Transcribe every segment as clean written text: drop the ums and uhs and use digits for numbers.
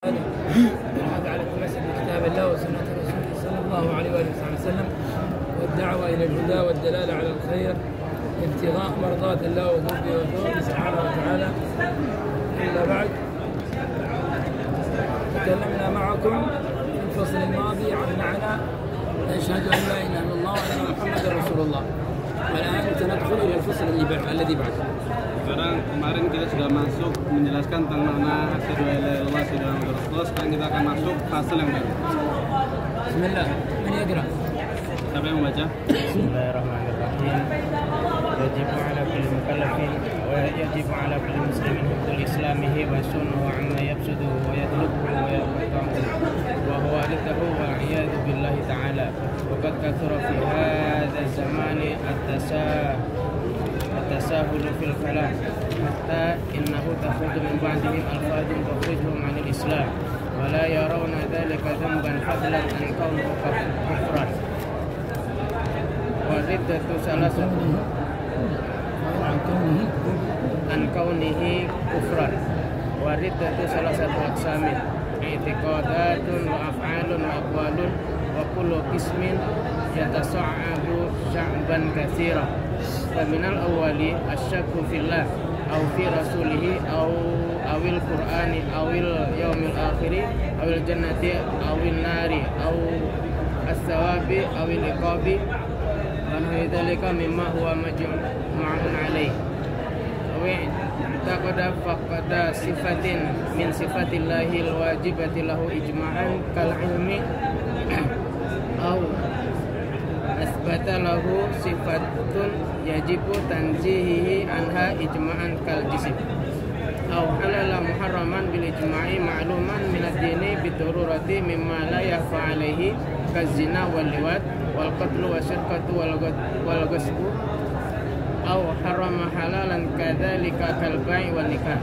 الحث على التمسك بكتاب الله وسنة رسوله صلى الله عليه وآله وسلم والدعوة إلى الهدى والدلالة على الخير ابتغاء مرضات الله وثوبه سبحانه وتعالى. أما بعد، تكلمنا معكم في الفصل الماضي عن معنى أشهد أن لا إله إلا الله وأن محمدا رسول الله، والآن سندخل إلى الفصل الذي بعده. Sekarang kemarin kita sudah masuk menjelaskan tentang makna asyhadu an la ilaha illallah wa asyhadu anna muhammadar rasulullah. Sekarang kita akan masuk fase yang baru. Bismillah. Man yaqra? Siapa yang membaca? Bismillahirrahmanirrahim. Yajibu ala kulli mukallafin wa yajibu ala kulli muslimin hifdzul islamihi wa sunnahu amma yafsuduhu wa yadlubuhu wa yaqta'uhu wa huwa lidahu wal iyadu billahi ta'ala. Wa qad kathura fi hadha zamani التساهل في الكلام حتى إنه تخرج من بعدهم ألفاظ تخرجهم عن الإسلام ولا يرون ذلك ذنبا فضلا عن كونه كفرا. والردة ثلاثة عن كونه كفرا. والردة ثلاثة أقسام: اعتقادات وأفعال وأقوال، وكل قسم يتصعب شعبا كثيرا. فمن الأول الشك في الله أو في رسوله أو القرآن أو اليوم الآخر أو الجنة أو النار أو الثواب أو العقاب ونحو ذلك مما هو مجمع عليه. أو اعتقد فقد صفة من صفات الله الواجبة له إجماعا كالعلم، أو أثبت له صفات يجب تنزيهه عنها إجماعا كالجسم، أو حلل محرما بالإجماع معلوما من الدين بالضرورة مما لا يخفى عليه كالزنا واللواط والقتل والسرقة والغصب، أو حرم حلالا كذلك كالبيع والنكاح،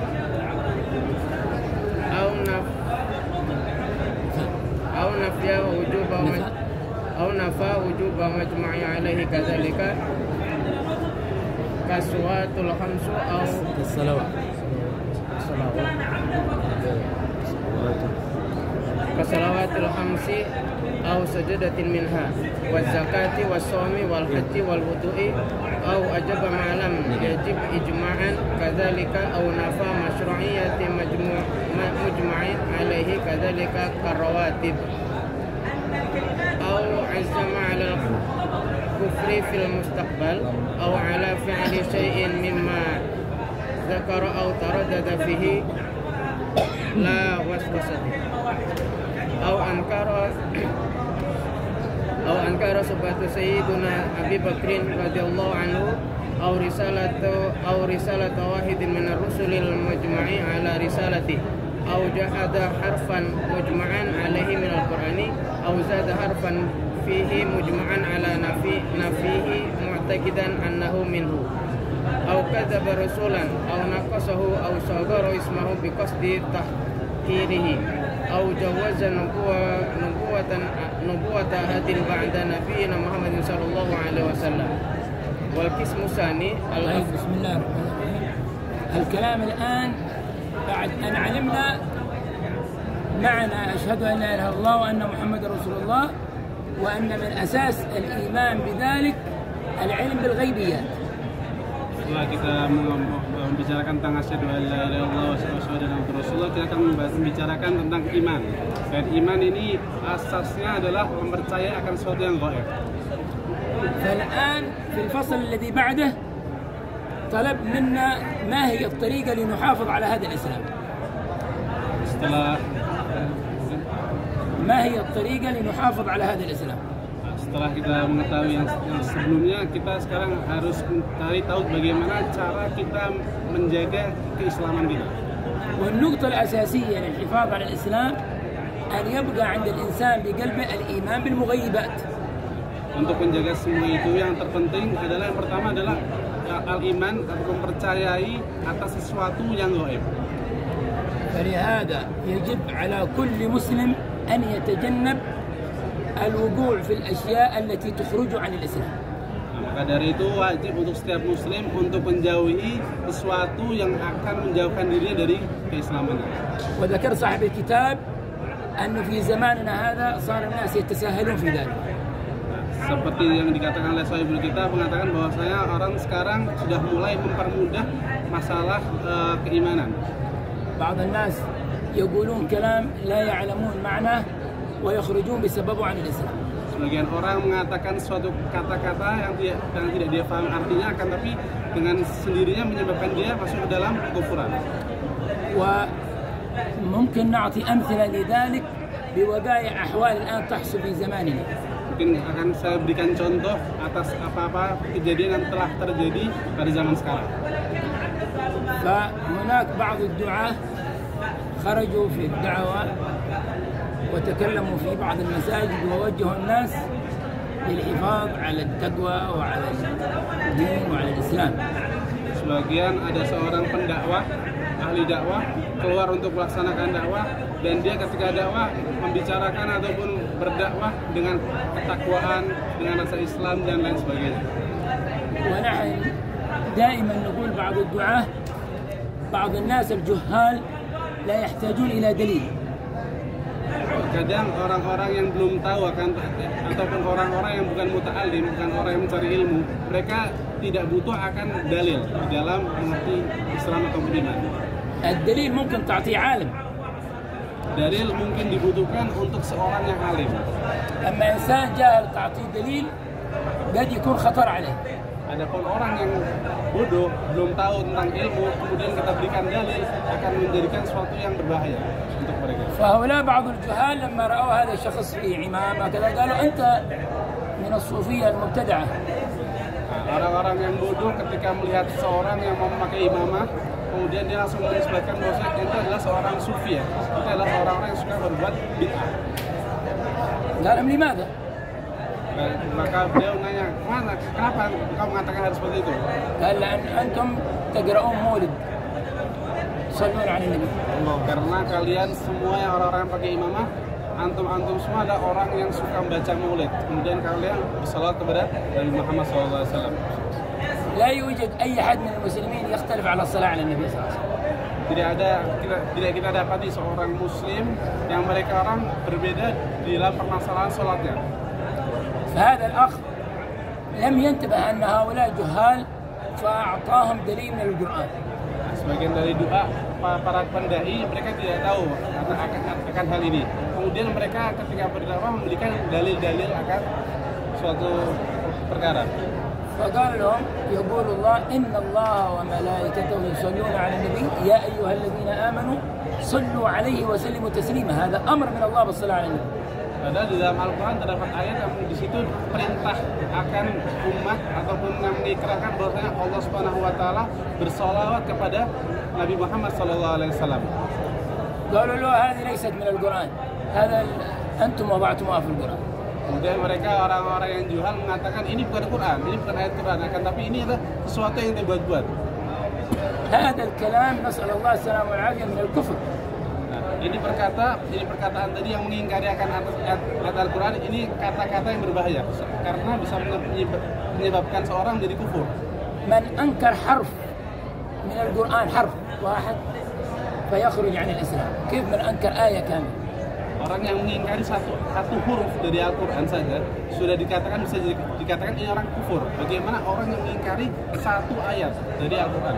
أو نفى وجوب مجمع عليه كذلك كالصلوات الخمس أو كالصلوات الخمس أو سجدة منها، والزكاة والصوم والحج والوضوء، أو أجب ما لم يجب إجماعا كذلك، أو نفى مشروعية مجمع عليه كذلك كالرواتب، أو عزم على الكفر في المستقبل، أو على فعل شيء مما ذكر أو تردد فيه لا وسوسة، أو أنكر صفات سيدنا أبي بكر رضي الله عنه، أو رسالة واحد من الرسل المجمع على رسالته، أو جحد حرفا مجمعا عليه من القرآن، أو زاد حرفا فيه مجمعا على نفيه معتقدا أنه منه، أو كذب رسولا، أو نقصه، أو صغر اسمه بقصد تحقيره، أو جوز نبوة أحد بعد نبينا محمد صلى الله عليه وسلم. والقسم الثاني بسم الله الرحمن الرحيم. الكلام الآن بعد أن علمنا معنى أشهد أن لا إله إلا الله وأن محمد رسول الله، وأن من أساس الإيمان بذلك العلم بالغيبيات. Setelah kita membicarakan tentang asyhadu an la ilaha illallah wa asyhadu anna muhammadar rasulullah, kita akan membicarakan tentang iman. Dan iman ini asasnya adalah mempercayai akan sesuatu yang gaib. فالآن في الفصل الذي بعده طلب منا ما هي الطريقة لنحافظ على هذا الإسلام. ما هي الطريقة لنحافظ على هذا الإسلام؟ Setelah kita mengetahui yang sebelumnya, kita sekarang harus mencari tahu bagaimana cara kita menjaga keislaman kita. والنقطة الأساسية للحفاظ على الإسلام أن يبقى عند الإنسان بقلبه الإيمان بالمغيبات. Untuk menjaga semua itu, yang terpenting adalah yang pertama adalah al-iman, atau mempercayai atas sesuatu yang gaib. فلهذا يجب على كل مسلم أن يتجنب الوقوع في الأشياء التي تخرج عن الإسلام. Maka dari itu wajib untuk setiap muslim untuk menjauhi sesuatu yang akan menjauhkan dirinya dari keislaman. وذكر صاحب الكتاب أنه في زماننا هذا صار الناس يتساهلون في ذلك. Seperti yang dikatakan oleh sahibul kita, mengatakan bahwasanya orang sekarang sudah mulai mempermudah masalah keimanan. بعض الناس يقولون كلام لا يعلمون معناه ويخرجون بسببه عن الإسلام. Sebagian orang mengatakan suatu kata-kata yang tidak dia paham artinya, akan tapi dengan sendirinya menyebabkan dia masuk ke dalam kekufuran. وممكن نعطي أمثلة لذلك بوقائع أحوال الآن تحصل في زماننا. Mungkin akan saya berikan contoh atas apa-apa kejadian yang telah terjadi pada zaman sekarang. فهناك بعض الدعاة خرجوا في الدعوة وتكلموا في بعض المساجد ووجهوا الناس للحفاظ على التقوى وعلى الدين وعلى الإسلام. Sebagian ada seorang pendakwah, ahli dakwah keluar untuk melaksanakan dakwah, dan dia ketika dakwah membicarakan ataupun berdakwah dengan ketakwaan, dengan rasa Islam dan lain sebagainya. ونحن دائما نقول بعض الدعاة بعض الناس الجهال لا يحتاجون إلى دليل. Kadang orang-orang yang belum tahu ataupun orang-orang yang bukan muta'alim, bukan orang yang mencari ilmu, mereka tidak butuh akan dalil di dalam mengerti Islam atau iman. الدليل ممكن تعطيه عالم. Dalil mungkin dibutuhkan untuk seorang yang alim. أما إنسان جاهل تعطيه دليل قد يكون خطر عليه. Adapun orang yang bodoh, belum tahu tentang ilmu, kemudian kita berikan dalil, akan menjadikan sesuatu yang berbahaya untuk mereka. فهؤلاء بعض الجهال لما رأوا هذا الشخص في عمامة كذا قالوا أنت من الصوفية المبتدعة. Orang-orang yang bodoh ketika melihat seorang yang memakai imamah, kemudian dia langsung menisbatkan bahwa itu adalah seorang sufi, itu adalah orang-orang yang suka berbuat bid'ah. قال لماذا؟ Maka beliau nanya, kenapa kau mengatakan hal seperti itu? قال لأن أنتم تقرؤون مولد صلون على النبي. Karena kalian semua yang orang-orang yang pakai imamah, antum semua adalah orang yang suka membaca maulid. Kemudian kalian bersalawat kepada Nabi Muhammad SAW. لا يوجد أي أحد من المسلمين يختلف على الصلاة على النبي صلى الله عليه وسلم. Tidak kita dapati seorang muslim yang mereka orang berbeda di dalam permasalahan sholatnya. فهذا الأخ لم ينتبه أن هؤلاء جهال فأعطاهم دليل من القرآن. Sebagian dari doa para pendai, mereka tidak tahu akan hal ini. Kemudian mereka ketika berdakwah memberikan dalil-dalil akan suatu perkara. فقال لهم يقول الله إن الله وملائكته يصلون على النبي يا أيها الذين آمنوا صلوا عليه وسلموا تسليما. هذا أمر من الله بالصلاة على النبي. Padahal di dalam Al-Quran terdapat ayat yang di situ perintah akan umat ataupun yang mengikrarkan bahwasanya Allah Subhanahu Wa Taala bersolawat kepada Nabi Muhammad SAW. قالوا له هذه ليست من القرآن هذا أنتم وضعتموها في القرآن. Kemudian mereka orang-orang yang juhal mengatakan ini bukan Quran, ini bukan ayat Quran, akan tapi ini adalah sesuatu yang dibuat-buat. هذا الكلام نسأل الله السلامة والعافية من الكفر. Ini perkataan tadi yang mengingkari akan ayat Al-Quran, ini kata-kata yang berbahaya karena bisa menyebabkan seorang jadi kufur. من أنكر حرف من القرآن حرف واحد فيخرج عن الإسلام. كيف من أنكر آية كاملة؟ Orang yang mengingkari satu huruf dari Al-Quran saja sudah dikatakan bisa dikatakan ini orang kufur. Bagaimana orang yang mengingkari satu ayat dari Al-Quran?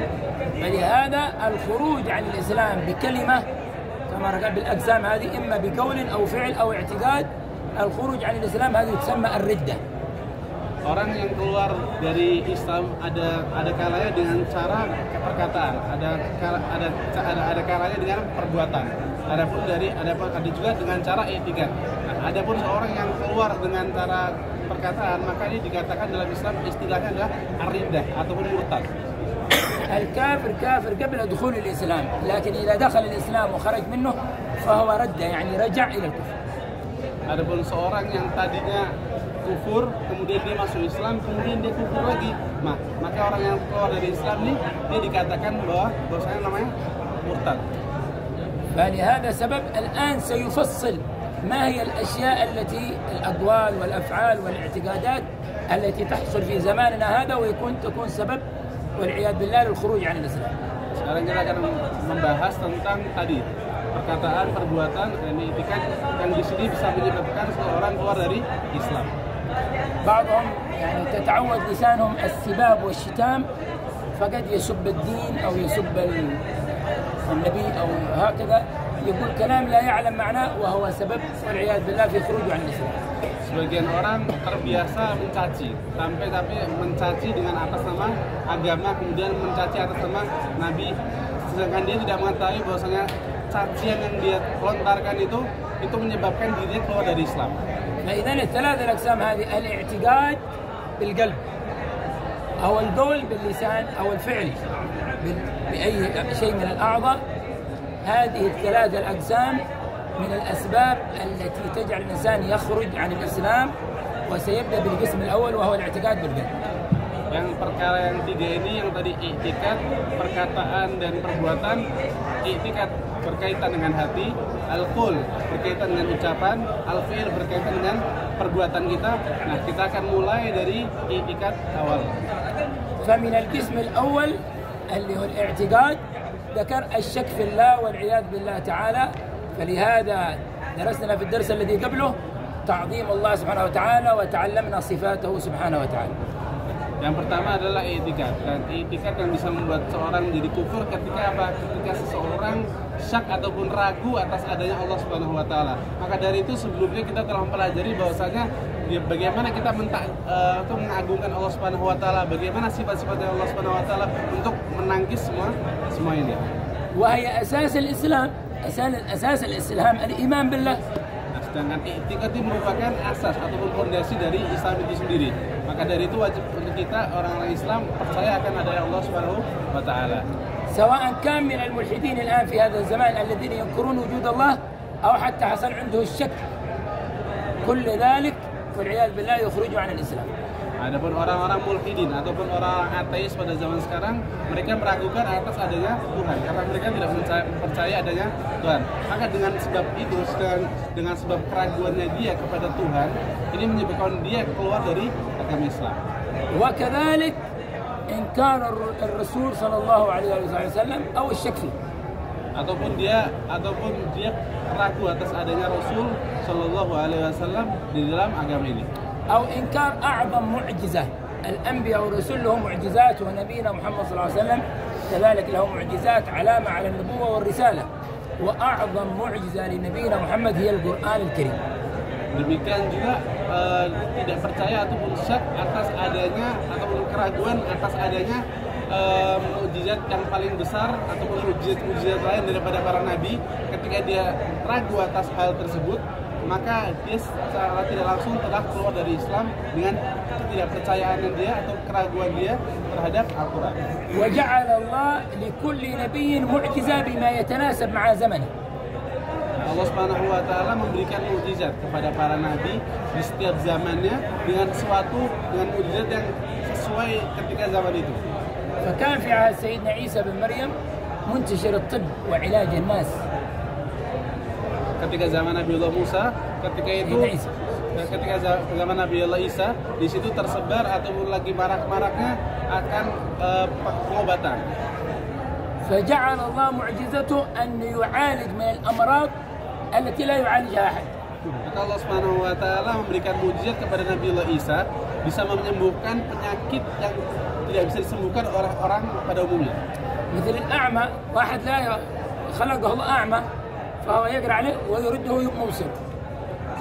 فلهذا الخروج عن الإسلام بكلمة كما قال بالأجسام هذه إما بقول أو فعل أو اعتقاد. الخروج عن الإسلام هذه تسمى الردة. Orang yang keluar dari Islam ada kalanya dengan cara perkataan, ada kalanya dengan perbuatan. Ada juga dengan cara etika. Nah, adapun seorang yang keluar dengan cara perkataan, maka ini dikatakan dalam Islam istilahnya adalah ar-riddah ataupun murtad. الكافر كافر قبل دخول الإسلام، لكن إذا دخل الإسلام وخرج منه فهو ردة يعني رجع إلى الكفر. Adapun seorang yang tadinya kufur, kemudian dia masuk Islam, kemudian dia kufur lagi, maka orang yang keluar dari Islam ini dia dikatakan bahwasanya namanya murtad. فلهذا سبب الآن سيفصل ما هي الأشياء التي الأقوال والأفعال والاعتقادات التي تحصل في زماننا هذا تكون سبب والعياذ بالله للخروج عن الإسلام. Sekarang kita akan membahas tentang tadi perkataan, perbuatan, dan etikat yang di sini bisa menyebabkan seseorang keluar dari Islam. بعضهم يعني تتعود لسانهم السباب والشتام فقد يسب الدين أو يسب النبي أو هكذا يقول كلام لا يعلم معناه وهو سبب والعياذ بالله في خروجه عن الإسلام. Sebagian orang terbiasa mencaci, sampai mencaci dengan atas nama agama, kemudian mencaci atas nama Nabi, sedangkan dia tidak mengetahui bahwasanya cacian yang dia lontarkan itu menyebabkan dirinya keluar dari Islam. فإذا الثلاث الأقسام هذه الاعتقاد بالقلب أو القول باللسان أو الفعل بأي شيء من الأعضاء، هذه الثلاث الأقسام من الأسباب التي تجعل الإنسان يخرج عن الإسلام، وسيبدأ بالقسم الأول وهو الاعتقاد بالقلب. Yang perkara yang tiga ini yang tadi i'tikad, perkataan dan perbuatan. I'tikad berkaitan dengan hati, al-qaul berkaitan dengan ucapan, al-fi'l berkaitan dengan perbuatan kita. Nah, kita akan mulai dari i'tikad awal. فمن القسم الأول اللي هو الاعتقاد ذكر الشك في الله والعياذ بالله تعالى، فلهذا درسنا في الدرس الذي قبله تعظيم الله سبحانه وتعالى وتعلمنا صفاته سبحانه وتعالى. Yang pertama adalah i'tikad, dan i'tikad yang bisa membuat seorang menjadi kufur ketika apa? Ketika seseorang syak ataupun ragu atas adanya Allah Subhanahu wa taala. Maka dari itu sebelumnya kita telah mempelajari bahwasanya bagaimana kita untuk mengagungkan Allah Subhanahu wa taala, bagaimana sifat-sifatnya Allah Subhanahu wa taala untuk menangkis semua ini. وهي أساس الإسلام، أساس الإسلام الإيمان بالله. Sedangkan i'tikad itu merupakan asas ataupun fondasi dari Islam itu sendiri. Maka dari itu wajib untuk kita orang-orang Islam percaya akan adanya Allah Subhanahu wa taala. سواء كان من الملحدين الآن في هذا الزمان الذين ينكرون وجود الله أو حتى حصل عنده الشك، كل ذلك والعياذ بالله يخرج عن الإسلام. Adapun orang-orang mulhidin ataupun orang ateis pada zaman sekarang, mereka meragukan atas adanya Tuhan karena mereka tidak percaya adanya Tuhan. Maka dengan sebab itu, dengan sebab keraguannya dia kepada Tuhan, ini menyebabkan dia keluar dari agama Islam. وكذلك إنكار الرسول صلى الله عليه وسلم أو الشك فيه. Ataupun dia ragu atas adanya Rasul Shallallahu Alaihi Wasallam di dalam agama ini. أو إنكار أعظم معجزة، الأنبياء والرسل لهم معجزات، ونبينا محمد صلى الله عليه وسلم كذلك له معجزات علامة على النبوة والرسالة، وأعظم معجزة لنبينا محمد هي القرآن الكريم. Demikian juga tidak percaya ataupun syak atas adanya ataupun keraguan atas adanya mukjizat yang paling besar ataupun mukjizat lain daripada para nabi. Ketika dia ragu atas hal tersebut, maka dia secara tidak langsung telah keluar dari Islam dengan ketidakpercayaan dia atau keraguan dia terhadap Al-Quran. وجعل الله لكل نبي معجزة بما يتناسب مع زمنه. Allah Subhanahu wa taala memberikan mukjizat kepada para nabi di setiap zamannya dengan mukjizat yang sesuai ketika zaman itu. فكان في عهد سيدنا عيسى بن مريم منتشر الطب وعلاج الناس. Ketika zaman Nabiullah Musa, ketika zaman Nabiullah Isa, di situ tersebar ataupun lagi marak-maraknya akan pengobatan. فجعل الله معجزته أن يعالج من الأمراض التي لا يعالجها أحد. Maka Allah Subhanahu wa taala memberikan mukjizat kepada Nabiullah Isa bisa menyembuhkan penyakit yang tidak bisa disembuhkan oleh orang pada umumnya. مثل الأعمى، واحد لا خلقه الله أعمى فهو يقرأ عليه ويرده مبصر.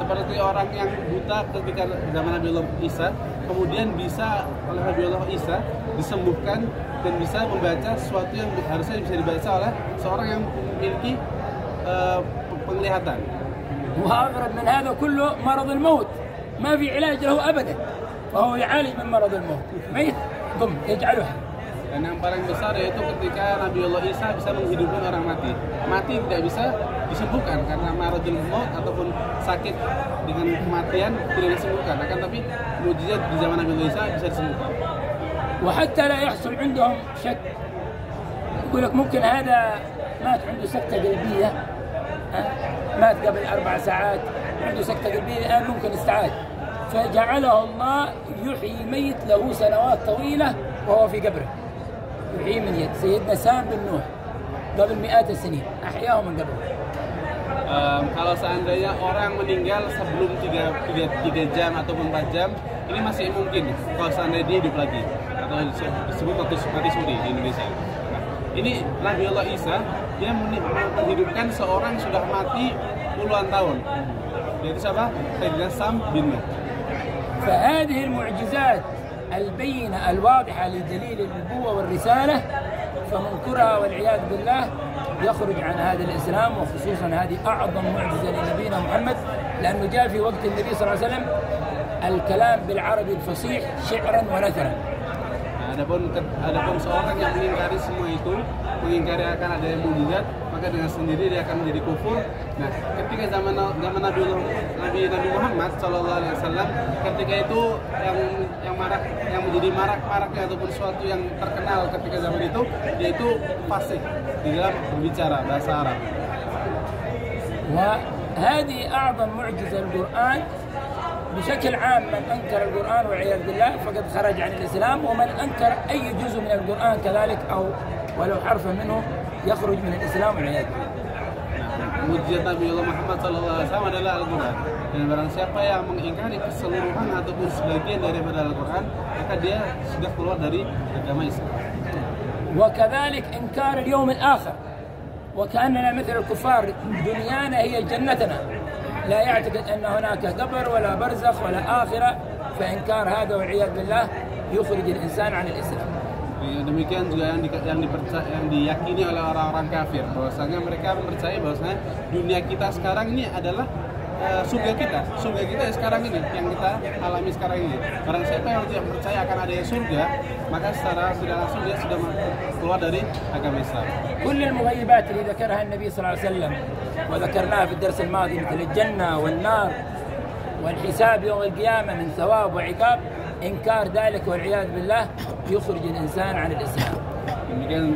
Seperti orang yang buta ketika zaman Nabiullah Isa, kemudian bisa oleh Nabiullah Isa disembuhkan dan bisa membaca sesuatu yang harusnya bisa dibaca oleh seorang yang memiliki penglihatan. وأغرب من هذا كله مرض الموت، ما في علاج له أبدا، فهو يعالج من مرض الموت، ميت قم يجعله. Dan yang paling besar yaitu ketika Nabiullah Isa bisa menghidupkan orang mati. Mati tidak bisa disembuhkan karena maradul maut ataupun sakit dengan kematian tidak disembuhkan. Akan tapi mukjizat di zaman Nabiullah Isa bisa disembuhkan. وحتى لا يحصل عندهم شك، يقول لك ممكن هذا مات عنده سكتة قلبية مات قبل 4 ساعات، عنده سكتة قلبية الآن ممكن استعاد، فجعله الله يحيي ميت له سنوات طويلة وهو في قبره، يحيي من يد. سيدنا سام بن نوح قبل مئات السنين أحياه من قبره. Kalau seandainya orang meninggal sebelum 3 jam ataupun 4 jam, ini masih mungkin kalau seandainya dia hidup lagi, atau disebut mati suri di Indonesia. Nah, ini Nabi Allah Isa, dia menghidupkan seorang yang sudah mati puluhan tahun, yaitu siapa? Sayyidina Sam bin Nuh. فهذه المعجزات البينة الواضحة لدليل النبوة والرسالة فمنكرها والعياذ بالله يخرج عن هذا الإسلام، وخصوصا هذه أعظم معجزة لنبينا محمد، لأنه جاء في وقت النبي صلى الله عليه وسلم الكلام بالعربي الفصيح شعرا ونثرا. Adapun seorang yang mengingkari semua itu, mengingkari akan ada yang mukjizat, maka dengan sendiri dia akan menjadi kufur. Nah, ketika zaman Nabi Muhammad SAW, ketika itu yang menjadi maraknya ataupun sesuatu yang terkenal ketika zaman itu, yaitu fasih di dalam berbicara bahasa Arab. وهذه أعظم معجزة القرآن بشكل عام. من أنكر القرآن والعياذ بالله فقد خرج عن الإسلام، ومن أنكر أي جزء من القرآن كذلك أو ولو حرفا منه يخرج من الإسلام والعياذ بالله. Mujizat Nabi Muhammad SAW adalah Al-Quran, dan barang siapa yang mengingkari keseluruhan ataupun sebagian daripada Al-Quran, maka dia sudah keluar dari agama Islam. وكذلك إنكار اليوم الآخر، وكأننا مثل الكفار دنيانا هي جنتنا، لا يعتقد أن هناك قبر ولا برزخ ولا آخرة، فإنكار هذا والعياذ بالله يخرج الإنسان عن الإسلام. Demikian juga yang diyakini oleh orang-orang kafir, bahwasanya mereka percaya bahwasanya dunia kita sekarang ini adalah surga kita sekarang ini yang kita alami sekarang ini. Barang siapa yang tidak percaya akan adanya surga, maka secara tidak langsung dia sudah keluar dari agama Islam. كل المغيبات اللي ذكرها النبي صلى الله عليه وسلم وذكرناها في الدرس الماضي مثل الجنة والنار والحساب يوم القيامة من ثواب وعقاب، إنكار ذلك والعياذ بالله يخرج الإنسان عن الإسلام. Demikian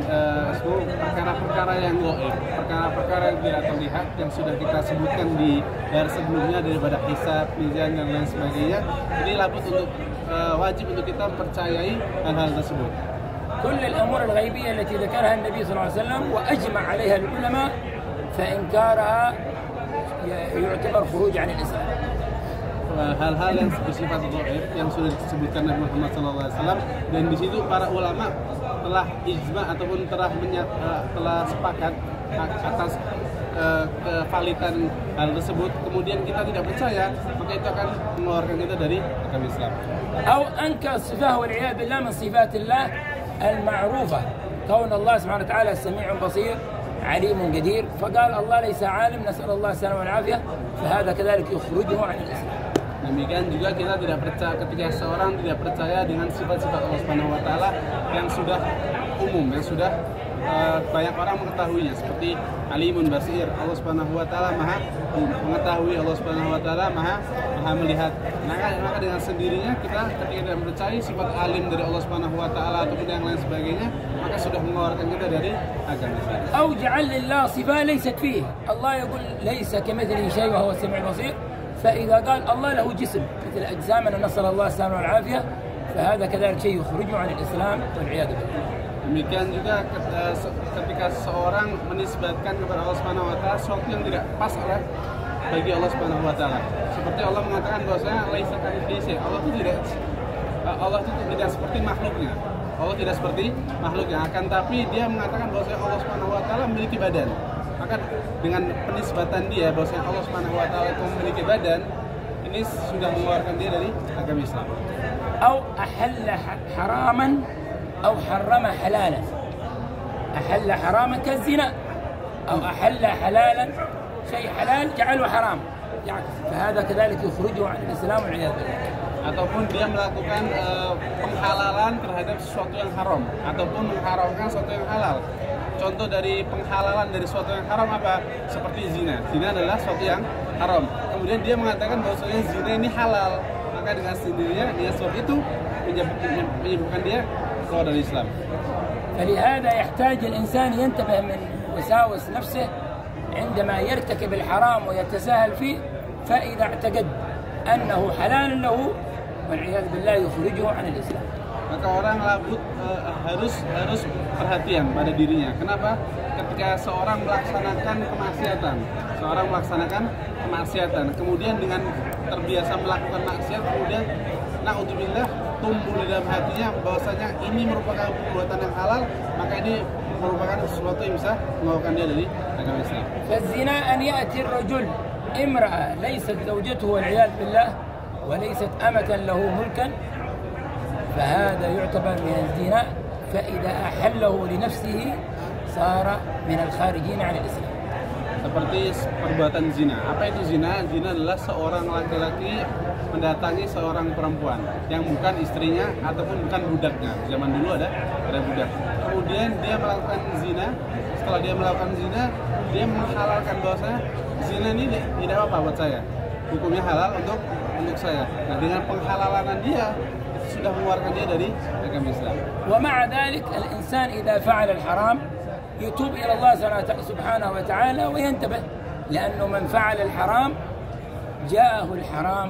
perkara-perkara yang gaib, perkara-perkara yang tidak terlihat yang sudah kita sebutkan di dari sebelumnya daripada hisab, mizan dan lain sebagainya. Ini wajib untuk kita percayai hal-hal tersebut. كل الأمور الغيبية التي ذكرها النبي صلى الله عليه وسلم وأجمع عليها العلماء فإنكارها يعتبر خروج عن الإسلام. Hal-hal yang bersifat gaib yang sudah disebutkan Nabi Muhammad SAW, dan di situ para ulama telah ijma ataupun telah sepakat atas kevalidan hal tersebut, kemudian kita tidak percaya, maka itu akan mengeluarkan kita dari agama Islam. أو أنكر صفة والعياذ بالله من صفات الله المعروفة، كون الله سبحانه وتعالى سميع بصير عليم قدير، فقال الله ليس عالم، نسأل الله السلامة والعافية، فهذا كذلك يخرجه عن الإسلام. Demikian juga kita tidak percaya ketika seorang tidak percaya dengan sifat-sifat Allah Subhanahu wa taala yang sudah umum, yang sudah banyak orang mengetahuinya, seperti Alimun Basir, Allah Subhanahu wa taala Maha mengetahui, Allah Subhanahu wa taala Maha melihat. Maka dengan sendirinya kita ketika tidak percaya sifat alim dari Allah Subhanahu wa taala ataupun yang lain sebagainya, maka sudah mengeluarkan kita dari agama Islam. أو جعل لله صفة ليست فيه، الله يقول ليس كمثله شيء وهو السميع البصير، فإذا قال الله له جسم مثل أجسامنا نسأل الله السلامة والعافية، فهذا كذلك شيء يخرجه عن الإسلام والعياذ بالله. Demikian juga ketika seseorang menisbatkan kepada Allah Subhanahu wa taala sesuatu yang tidak pas bagi Allah Subhanahu wa taala. Seperti Allah mengatakan bahwasanya laisa kamitslihi, Allah itu tidak seperti makhluknya. Allah tidak seperti makhluknya, akan tapi dia mengatakan bahwasanya Allah Subhanahu wa taala memiliki badan. Maka dengan penisbatan dia bahwasanya Allah Subhanahu wa taala itu memiliki badan, ini sudah mengeluarkan dia dari agama Islam. أو أحل حراما أو حرم حلالا، أحل حراما كالزنا، أو أحل حلالا شيء حلال جعله حرام، فهذا كذلك يخرجه عن الإسلام والعياذ بالله. Ataupun dia melakukan penghalalan terhadap sesuatu yang haram, ataupun mengharamkan sesuatu yang halal. Contoh dari penghalalan dari sesuatu yang haram apa? Seperti zina. Zina adalah sesuatu yang haram. Kemudian dia mengatakan bahwasanya zina ini halal, maka dengan sendirinya dia sebab itu menyebabkan dia keluar dari Islam. فلهذا يحتاج الإنسان ينتبه من وساوس نفسه عندما يرتكب الحرام ويتساهل فيه، فإذا اعتقد أنه حلال له والعياذ بالله يخرجه عن الإسلام. Maka orang harus perhatian pada dirinya. Kenapa? Ketika seorang melaksanakan kemaksiatan, kemudian dengan terbiasa melakukan maksiat, kemudian naudzubillah tumbuh di dalam hatinya bahwasanya ini merupakan perbuatan yang halal, maka ini merupakan sesuatu yang bisa mengeluarkan dia dari agama Islam. فالزنا أن يأتي الرجل امرأة ليست زوجته والعياذ بالله وليست أمة له ملكا، فهذا يعتبر من الزنا، فإذا أحله لنفسه صار من الخارجين عن الإسلام. Seperti perbuatan zina. Apa itu zina? Zina adalah seorang laki-laki mendatangi seorang perempuan yang bukan istrinya ataupun bukan budaknya. Zaman dulu ada budak. Kemudian dia melakukan zina. Setelah dia melakukan zina, dia menghalalkan bahwasanya zina ini tidak apa-apa buat saya. Hukumnya halal untuk saya. Nah, dengan penghalalan dia itu sudah mengeluarkan dia dari agama Islam. ومع ذلك الإنسان إذا فعل الحرام يتوب إلى الله سبحانه وتعالى وينتبه، لأنه من فعل الحرام جاءه الحرام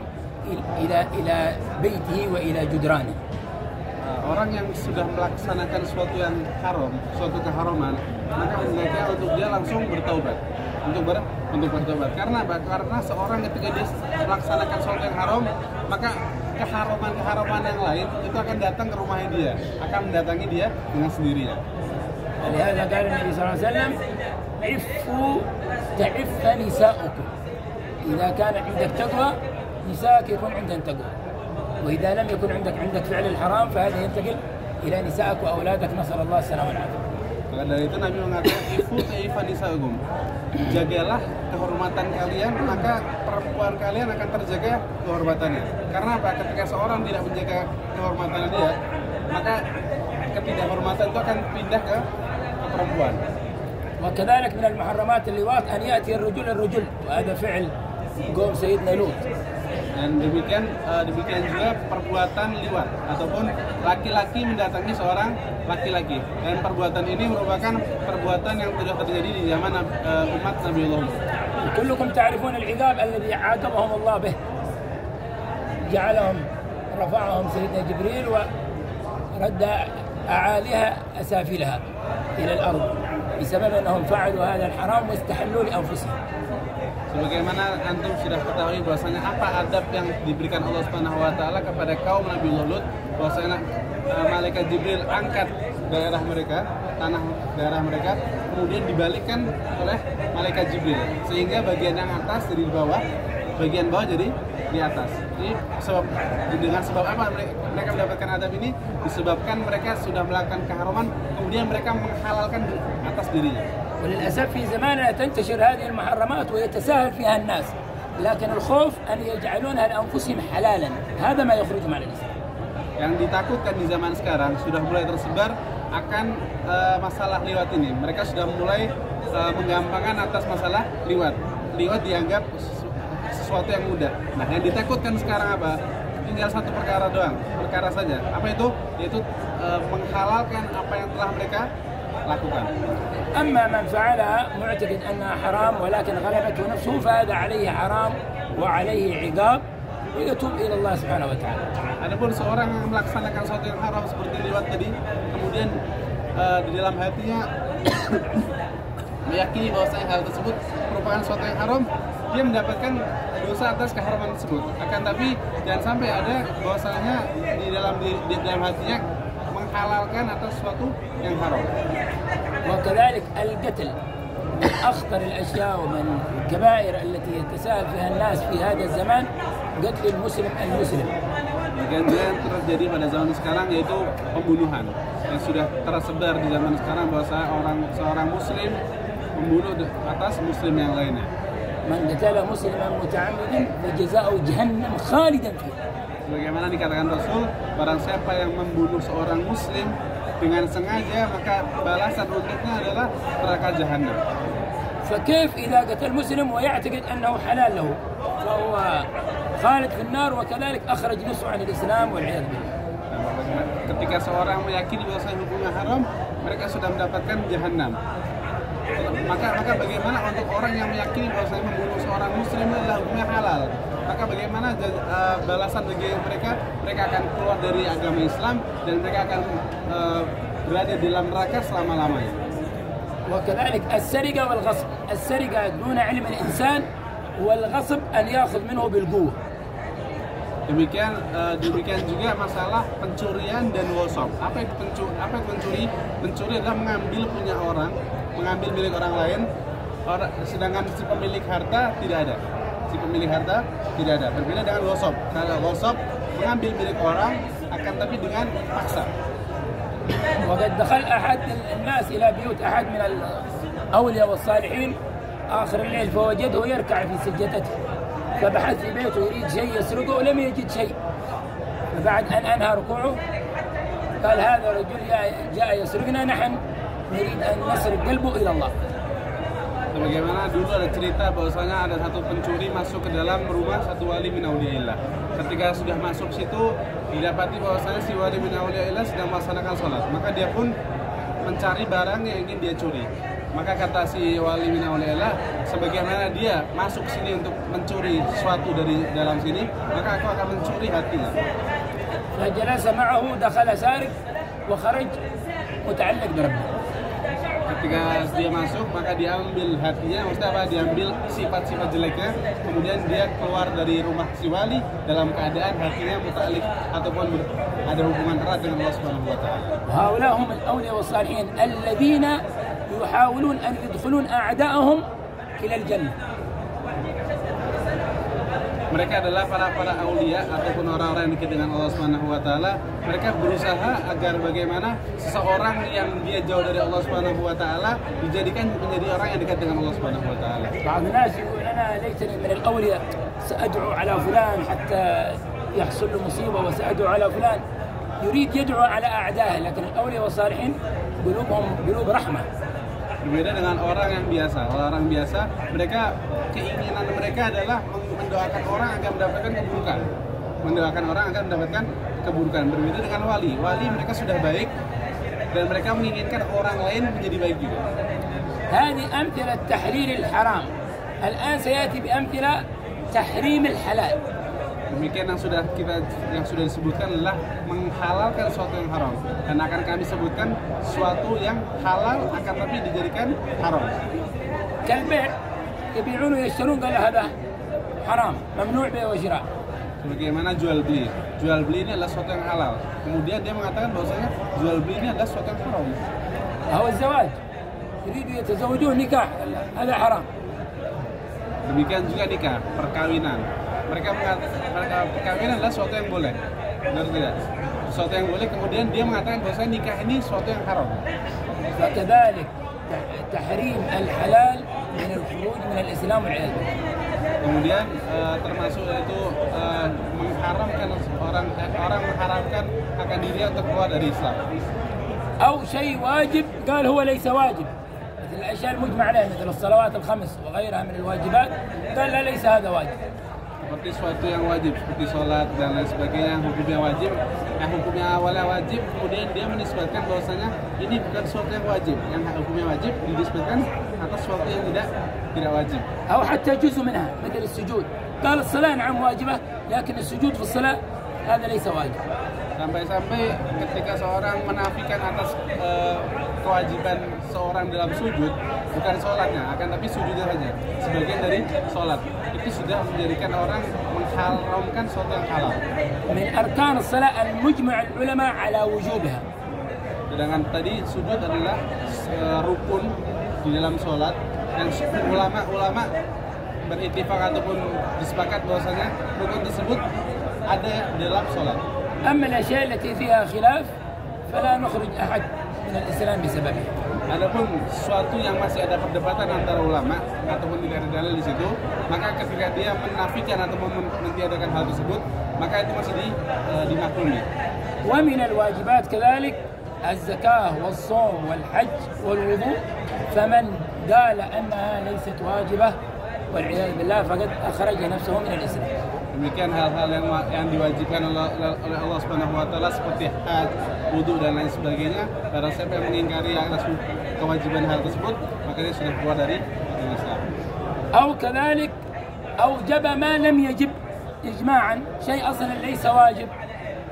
إلى بيته وإلى جدرانه. Orang yang sudah melaksanakan sesuatu yang haram, suatu keharaman, maka hendaknya untuk dia langsung bertaubat, untuk bertobat. Karena apa? Karena seorang ketika dia melaksanakan sesuatu yang haram, maka keharaman yang lain itu akan datang ke rumahnya dia, akan mendatangi dia dengan sendirinya. ولهذا قال النبي صلى الله عليه وسلم: عفوا تعف نساؤكم. إذا كان عندك تقوى نساءك يكون عندهم تقوى، وإذا لم يكن عندك فعل الحرام فهذا ينتقل إلى نسائك وأولادك، نسأل الله السلامة والعافية. Maka dari itu Nabi mengatakan ifu ta'ifa nisa'ukum. Jagalah kehormatan kalian, maka perempuan kalian akan terjaga kehormatannya. Karena apa? Ketika seorang tidak menjaga kehormatannya dia, maka ketidakhormatan itu akan pindah ke perempuan. وكذلك من المحرمات اللواط أن يأتي الرجل وهذا فعل قوم سيدنا لوط. Dan demikian juga perbuatan liwat ataupun laki-laki mendatangi seorang laki-laki, dan perbuatan ini merupakan perbuatan yang sudah terjadi di zaman umat Nabi Allah. كلكم تعرفون العقاب الذي عاقبهم الله به، رفعهم سيدنا جبريل ورد أعاليها أسافلها إلى الأرض بسبب أنهم فعلوا هذا الحرام واستحلوا لأنفسهم. Sebagaimana antum sudah ketahui bahwasanya apa adab yang diberikan Allah Subhanahu wa taala kepada kaum Nabi Lut, bahwasanya malaikat Jibril angkat daerah mereka, daerah mereka, kemudian dibalikkan oleh malaikat Jibril sehingga bagian yang atas dari bawah, bagian bawah jadi di atas. Jadi dengan sebab apa mereka mendapatkan adab ini? Disebabkan mereka sudah melakukan keharaman, kemudian mereka menghalalkan atas dirinya. وللأسف في زماننا تنتشر هذه المحرمات ويتساهل فيها الناس، لكن الخوف أن يجعلونها لأنفسهم حلالا، هذا ما يخرجهم عن الإسلام. Yang ditakutkan di zaman sekarang sudah mulai tersebar akan masalah liwat ini. Mereka sudah mulai menggampangkan atas masalah liwat. Liwat dianggap sesuatu yang mudah. Nah, yang ditakutkan sekarang apa? Tinggal satu perkara saja. Apa itu? Yaitu menghalalkan apa yang telah mereka lakukan. أما من فعلها معتقد أنها حرام ولكن غلبته نفسه فهذا عليه حرام وعليه عقاب ويتوب إلى الله سبحانه وتعالى. Adapun seorang yang melaksanakan sesuatu yang haram seperti liwat tadi, kemudian di dalam hatinya meyakini bahwasanya hal tersebut merupakan sesuatu yang haram, dia mendapatkan dosa atas keharaman tersebut. Akan tapi jangan sampai ada bahwasanya di dalam hatinya menghalalkan atas sesuatu yang haram. وكذلك القتل من أخطر الأشياء ومن الكبائر التي يتساهل فيها الناس في هذا الزمان، قتل المسلم. Bagian yang terjadi pada zaman sekarang yaitu pembunuhan yang sudah tersebar di zaman sekarang, bahwa seorang muslim membunuh atas muslim yang lainnya. من قتل مسلما متعمدا فجزاؤه جهنم خالدا فيها. Bagaimana dikatakan Rasul, barang siapa yang membunuh seorang muslim dengan sengaja, maka balasan untuknya adalah neraka jahanam. فكيف إذا قتل مسلم ويعتقد أنه حلال له فهو خالد في النار وكذلك أخرج نفسه عن الإسلام والعياذ بالله. Ketika seorang meyakini bahwa hukumnya haram, mereka sudah mendapatkan jahanam. Maka bagaimana untuk orang yang meyakini bahwa membunuh seorang muslim adalah hukumnya halal? Maka bagaimana balasan bagi mereka? Mereka akan keluar dari agama Islam dan mereka akan berada di dalam neraka selama-lamanya. وكذلك السرقة والغصب، السرقة دون علم الإنسان، والغصب أن يأخذ منه بالقوة. Demikian juga masalah pencurian dan wasop. Apa itu pencuri? Pencuri adalah mengambil punya orang, mengambil milik orang lain, sedangkan si pemilik harta tidak ada. Berbeda dengan wasop. Kalau wasop mengambil milik orang, akan tapi dengan paksa. وقد دخل أحد الناس إلى بيوت أحد من الأولياء والصالحين آخر الليل فوجده يركع في سجدته، فبحث في بيته يريد شيء يسرقه ولم يجد شيء، فبعد أن أنهى ركوعه قال هذا الرجل جاء يسرقنا، نحن نريد أن نسرق قلبه إلى الله. Sebagaimana dulu ada cerita bahwasanya ada satu pencuri masuk ke dalam rumah satu wali min auliyaillah. Ketika sudah masuk situ, didapati bahwasanya si wali min auliyaillah sedang melaksanakan sholat. Maka dia pun mencari barang yang ingin dia curi. Maka kata si wali min auliyaillah, sebagaimana dia masuk sini untuk mencuri sesuatu dari dalam sini, maka aku akan mencuri hatinya. فجلس معه دخل سارق وخرج متعلق بربه. Ketika dia masuk, maka dia ambil hatinya, maksudnya apa? Diambil sifat-sifat jeleknya, kemudian dia keluar dari rumah si wali dalam keadaan hatinya muta'alliq ataupun ada hubungan erat dengan Allah Subhanahu wa taala. هؤلاء هم الأولياء والصالحين الذين يحاولون أن يدخلون أعداءهم إلى الجنة. Mereka adalah para aulia ataupun orang-orang yang dekat dengan Allah Subhanahu wa taala. Mereka berusaha agar bagaimana seseorang yang dia jauh dari Allah Subhanahu wa taala dijadikan menjadi orang yang dekat dengan Allah Subhanahu wa taala. بعض الناس يقول أنا ليتني من الأولياء سأدعو على فلان حتى يحصل له مصيبة وسأدعو على فلان، يريد يدعو على أعدائه، لكن الأولياء والصالحين قلوبهم قلوب رحمة. Berbeda dengan orang yang biasa. Orang biasa, keinginan mereka adalah mendoakan orang agar mendapatkan keburukan. Berbeda dengan wali. Wali mereka sudah baik dan mereka menginginkan orang lain menjadi baik juga. هذه أمثلة تحرير الحرام. الآن سيأتي بأمثلة تحريم الحلال. Demikian yang sudah disebutkan adalah menghalalkan sesuatu yang haram, dan akan kami sebutkan sesuatu yang halal akan tapi dijadikan haram. كالبيع يبيعون ويشترون قال هذا حرام ممنوع بيع وشراء. Sebagaimana jual beli ini adalah sesuatu yang halal, kemudian dia mengatakan bahwasanya jual beli ini adalah sesuatu yang haram. هو الزواج يريدوا يتزوجون نكاح هذا حرام. Demikian juga nikah, perkawinan. Mereka mengatakan perkawinan adalah sesuatu yang boleh, benar tidak? Sesuatu yang boleh, kemudian dia mengatakan bahwa nikah ini sesuatu yang haram. فكذلك تحريم الحلال من الخروج من الإسلام والعياذ بالله. Kemudian termasuk itu mengharamkan orang mengharamkan akan dirinya untuk keluar dari Islam. أو شيء واجب قال هو ليس واجب، مثل الأشياء المجمع عليها مثل الصلوات الخمس وغيرها من الواجبات قال لا ليس هذا واجب. Seperti sesuatu yang wajib, seperti sholat dan lain sebagainya, hukumnya wajib, hukumnya awalnya wajib, kemudian dia menisbatkan bahwasanya ini bukan sesuatu yang wajib, yang hukumnya wajib dinisbatkan atas sesuatu yang tidak wajib. أو حتى جزء منها مثل السجود قال الصلاة نعم واجبة لكن السجود في الصلاة هذا ليس واجب. Sampai-sampai ketika seorang menafikan atas kewajiban seorang dalam sujud, bukan sholatnya, akan tapi sujudnya saja sebagian dari sholat, itu sudah menjadikan orang mengharamkan sesuatu yang halal. من أركان الصلاة المجمع العلماء على وجوبها. Sedangkan tadi sujud adalah rukun di dalam sholat, dan ulama berittifaq ataupun disepakat bahwasanya rukun tersebut ada dalam sholat. أما الأشياء التي فيها خلاف فلا نخرج أحد من الإسلام بسببها. Adapun sesuatu yang masih ada perdebatan antara ulama ataupun tidak ada dalil di situ, maka ketika dia menafikan ataupun mentiadakan hal tersebut, maka itu masih dimaklumi. ومن الواجبات كذلك الزكاة والصوم والحج والوضوء، فمن قال أنها ليست واجبة والعياذ بالله فقد أخرج نفسه من الإسلام. Demikian hal-hal yang diwajibkan oleh Allah Subhanahu wa taala seperti haji, wudu dan lain sebagainya. Barang siapa yang mengingkari atas kewajiban hal tersebut, maka dia sudah keluar dari Islam. أو كذلك أوجب ما لم يجب إجماعا، شيء أصلا ليس واجب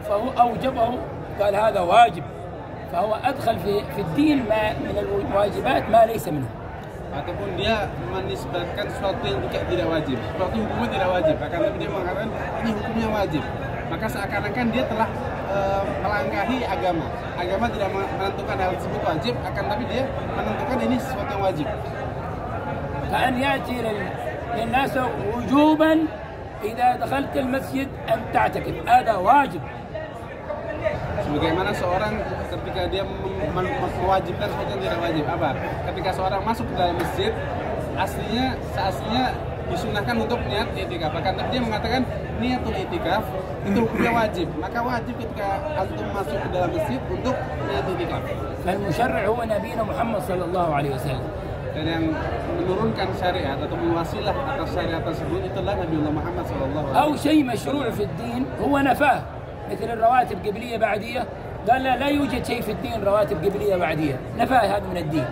فهو أوجبه قال هذا واجب، فهو أدخل في الدين ما من الواجبات ما ليس منه. Ataupun dia menisbatkan sesuatu yang tidak wajib, sesuatu hukumnya tidak wajib, akan tapi dia mengatakan ini hukumnya wajib, maka seakan-akan dia telah melangkahi agama. Agama tidak menentukan hal tersebut wajib, akan tapi dia menentukan ini sesuatu yang wajib. فأن يأتي للناس وجوبا إذا دخلت المسجد أن تعتكف، هذا واجب. Sebagaimana seorang ketika dia mewajibkan sesuatu yang tidak wajib, apa? Ketika seorang masuk ke dalam masjid, seaslinya disunahkan untuk niat i'tikaf. Bahkan dia mengatakan niatul i'tikaf itu hukumnya wajib. Maka wajib ketika antum masuk ke dalam masjid untuk niat i'tikaf. فالمشرع هو نبينا محمد صلى الله عليه وسلم. Dan yang menurunkan syariat atau mewasilah atas syariat tersebut itulah Nabiullah Muhammad sallallahu alaihi wasallam. أو شيء مشروع في الدين هو نفاه، مثل الرواتب قبلية بعدية، قال لا يوجد شيء في الدين رواتب قبلية بعدية، نفاه هذا من الدين،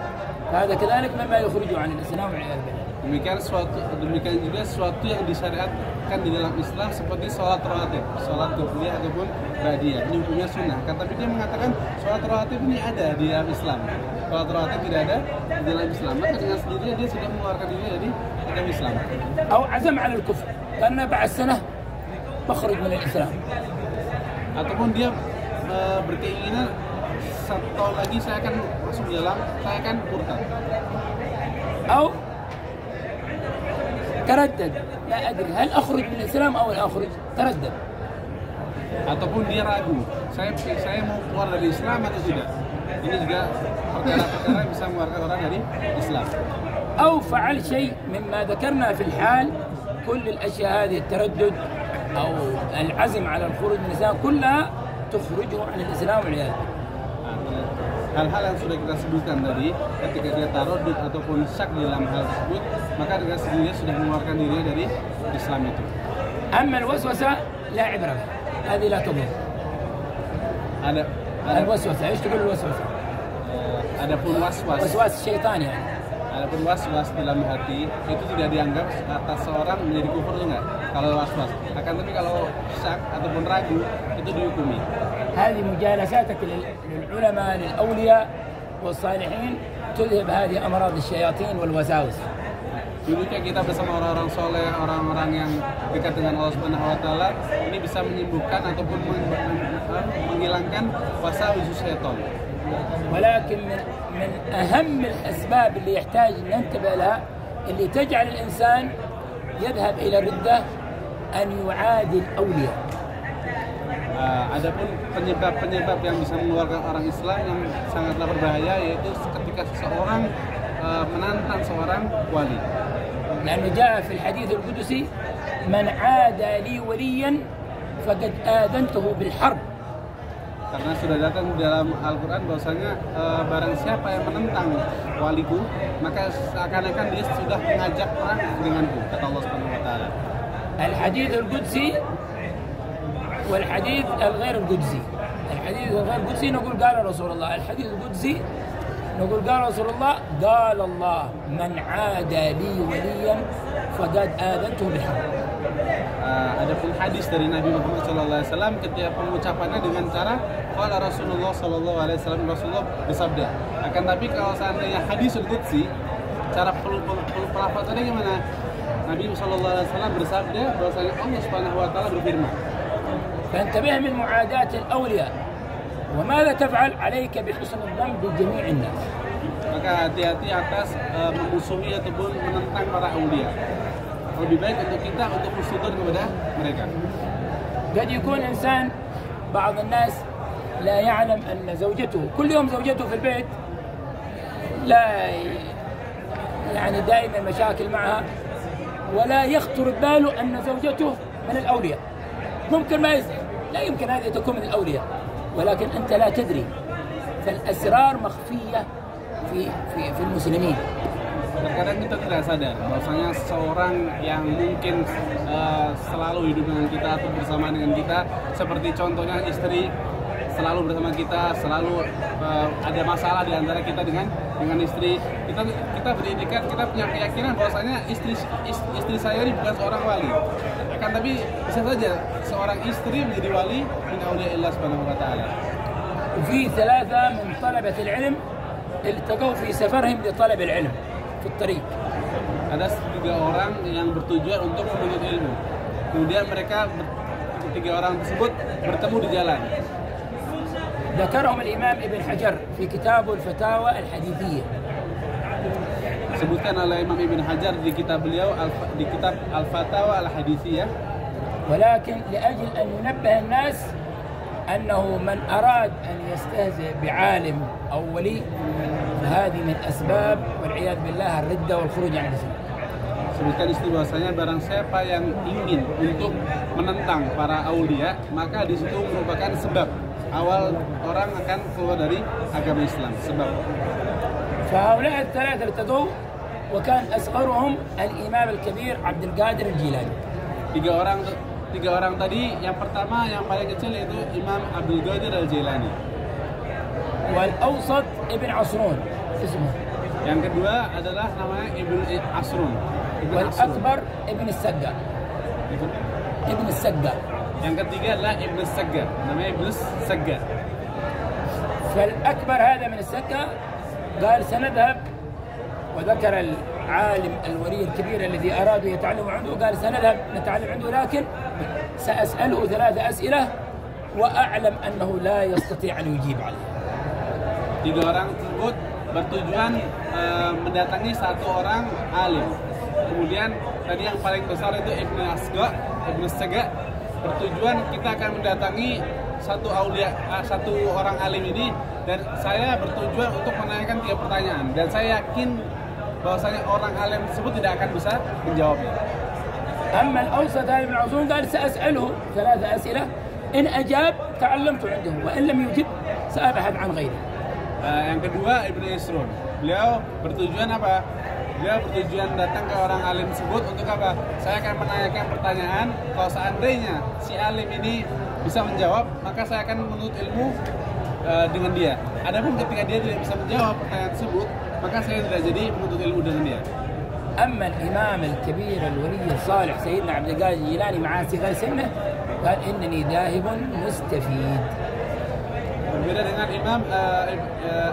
فهذا كذلك مما يخرجه عن الإسلام والعياذ بالله. Demikian juga sesuatu yang disyariatkan di dalam Islam seperti sholat rawatib, sholat qabliyah ataupun ba'diyah. Ini hukumnya sunnah. Tapi dia mengatakan sholat rawatib ini ada di dalam Islam. Sholat rawatib tidak ada di dalam Islam. Maka dengan sendirinya dia sudah mengeluarkan diri dari agama Islam. أو عزم على الكفر، karena بعد سنة بخرج من الإسلام. Ataupun dia berkeinginan satu tahun lagi saya akan masuk di dalam, saya akan murtad. أو تردد، لا أدري هل أخرج من الإسلام أو لا أخرج، تردد. Ataupun dia ragu, saya mau keluar dari Islam atau tidak. Ini juga perkara-perkara yang bisa mengeluarkan orang dari Islam. أو فعل شيء مما ذكرنا في الحال، كل الأشياء هذه التردد أو العزم على الخروج من الإسلام كلها تخرجه عن الإسلام والعياذ بالله. Hal-hal yang sudah kita sebutkan tadi, ketika dia tarodud ataupun syak di dalam hal tersebut, maka dengan sendirinya sudah mengeluarkan dirinya dari Islam itu. أما الوسوسة لا عبرة بها، هذه لا تضر. Ada الوسوسة، إيش تقول الوسوسة؟ adapun waswas. وسواس الشيطان يعني. Adapun waswas dalam hati itu tidak dianggap atas seorang menjadi kufur itu enggak. Kalau waswas, akan tapi kalau syak ataupun ragu itu dihukumi. هذه مجالساتك للعلماء للأولياء والصالحين تذهب هذه أمراض الشياطين والوساوس. Duduknya kita bersama orang-orang soleh, orang-orang yang dekat dengan Allah Subhanahu wa taala, ini bisa menyembuhkan ataupun menghilangkan wasawis syaitan. ولكن من أهم الأسباب اللي يحتاج أن ننتبه لها اللي تجعل الإنسان يذهب إلى الردة أن يعادي الأولياء. Adapun penyebab yang bisa mengeluarkan orang Islam yang sangatlah berbahaya yaitu ketika seseorang menantang seorang wali. لأنه جاء في الحديث القدسي من عادى لي وليا فقد آذنته بالحرب. Karena sudah datang dalam Al-Quran bahwasanya barang siapa yang menentang waliku maka seakan-akan dia sudah mengajak perang denganku, kata Allah Subhanahu wa taala. الحديث القدسي والحديث الغير القدسي. الحديث الغير القدسي نقول قال رسول الله، الحديث القدسي نقول قال رسول الله، قال الله من عادى لي وليا فقد آذنته بالحرب. Adapun hadis dari Nabi Muhammad SAW ketika pengucapannya dengan cara qala Rasulullah SAW, Rasulullah bersabda. Akan tapi kalau seandainya hadisul qudsi, cara pelafalannya gimana? Nabi SAW bersabda bahwasanya Allah Subhanahu wa taala berfirman. فانتبه من معاداة الأولياء، وماذا تفعل؟ عليك بحسن الظن بجميع الناس. Maka hati-hati atas memusuhi ataupun menentang para aulia. Lebih baik untuk kita untuk bersyukur kepada mereka. قد يكون إنسان بعض الناس لا يعلم أن زوجته كل يوم زوجته في البيت لا يعني دائما مشاكل معها ولا يخطر بباله أن زوجته من الأولياء. ممكن ما يزعل، لا يمكن هذه تكون من الأولياء، ولكن أنت لا تدري. فالأسرار مخفية في المسلمين. terkadang kita tidak sadar bahwasanya seorang yang mungkin selalu hidup dengan kita atau bersama dengan kita, seperti contohnya istri selalu bersama kita, selalu ada masalah di antara kita dengan istri, kita beritikad, kita punya keyakinan bahwasanya istri saya ini bukan seorang wali. Akan tapi bisa saja seorang istri menjadi wali min auliya Allah Subhanahu wa taala. وفي ثلاثة من طلبة العلم التقوا في سفرهم لطلب العلم في الطريق. Ada 3 orang yang bertujuan untuk menuntut ilmu. Kemudian mereka 3 orang tersebut bertemu di jalan. ذكرهم الإمام ابن حجر في كتابه الفتاوى الحديثية. Disebutkan oleh Imam Ibn Hajar di kitab beliau di kitab Al-Fatawa Al-Hadithiyah. ولكن لأجل أن ينبه الناس أنه من أراد أن يستهزئ بعالم أو ولي فهذه من أسباب والعياذ بالله الردة والخروج عن الإسلام. Sebutkan istri bahwasanya barang siapa yang ingin untuk menentang para aulia, maka di situ merupakan sebab awal orang akan keluar dari agama Islam. Sebab فهؤلاء الثلاثة ارتدوا وكان أصغرهم الإمام الكبير عبد القادر الجيلاني. 3 orang tadi, yang pertama yang paling kecil yaitu Imam Abdul Qadir Al-Jailani. والأوسط ابن عصرون اسمه. Yang kedua adalah namanya Ibn Asrun. والأكبر ابن السقا. ابن السقا. Yang ketiga adalah Ibn Sagga, namanya Ibn Sagga. فالأكبر هذا من السقا قال سنذهب، وذكر العالم الولي الكبير الذي أرادوا يتعلموا عنده قال سنذهب نتعلم عنده، لكن سأسأله 3 أسئلة وأعلم أنه لا يستطيع أن يجيب عليها. 3 orang tersebut bertujuan mendatangi 1 orang alim. Kemudian tadi yang paling besar itu Ibn Sagga, bertujuan kita akan mendatangi 1 orang alim ini, dan saya bertujuan untuk menanyakan 3 pertanyaan, dan saya yakin bahwasanya orang alim tersebut tidak akan bisa menjawabnya. أما الأوسط هذا ابن عصرون قال سأسأله 3 أسئلة إن أجاب تعلمت عنده وإن لم يجب سأبحث عن غيره. Yang kedua Ibn Asrun, beliau bertujuan apa? Beliau bertujuan datang ke orang alim tersebut untuk apa? Saya akan menanyakan pertanyaan, kalau seandainya si alim ini bisa menjawab, maka saya akan menuntut ilmu dengan dia. Adapun ketika dia tidak bisa menjawab pertanyaan tersebut, maka saya tidak jadi menuntut ilmu dengan dia. أما الإمام الكبير الولي الصالح سيدنا عبد القادر الجيلاني مع صغر سنه قال إنني ذاهب مستفيد. Berbeda dengan Imam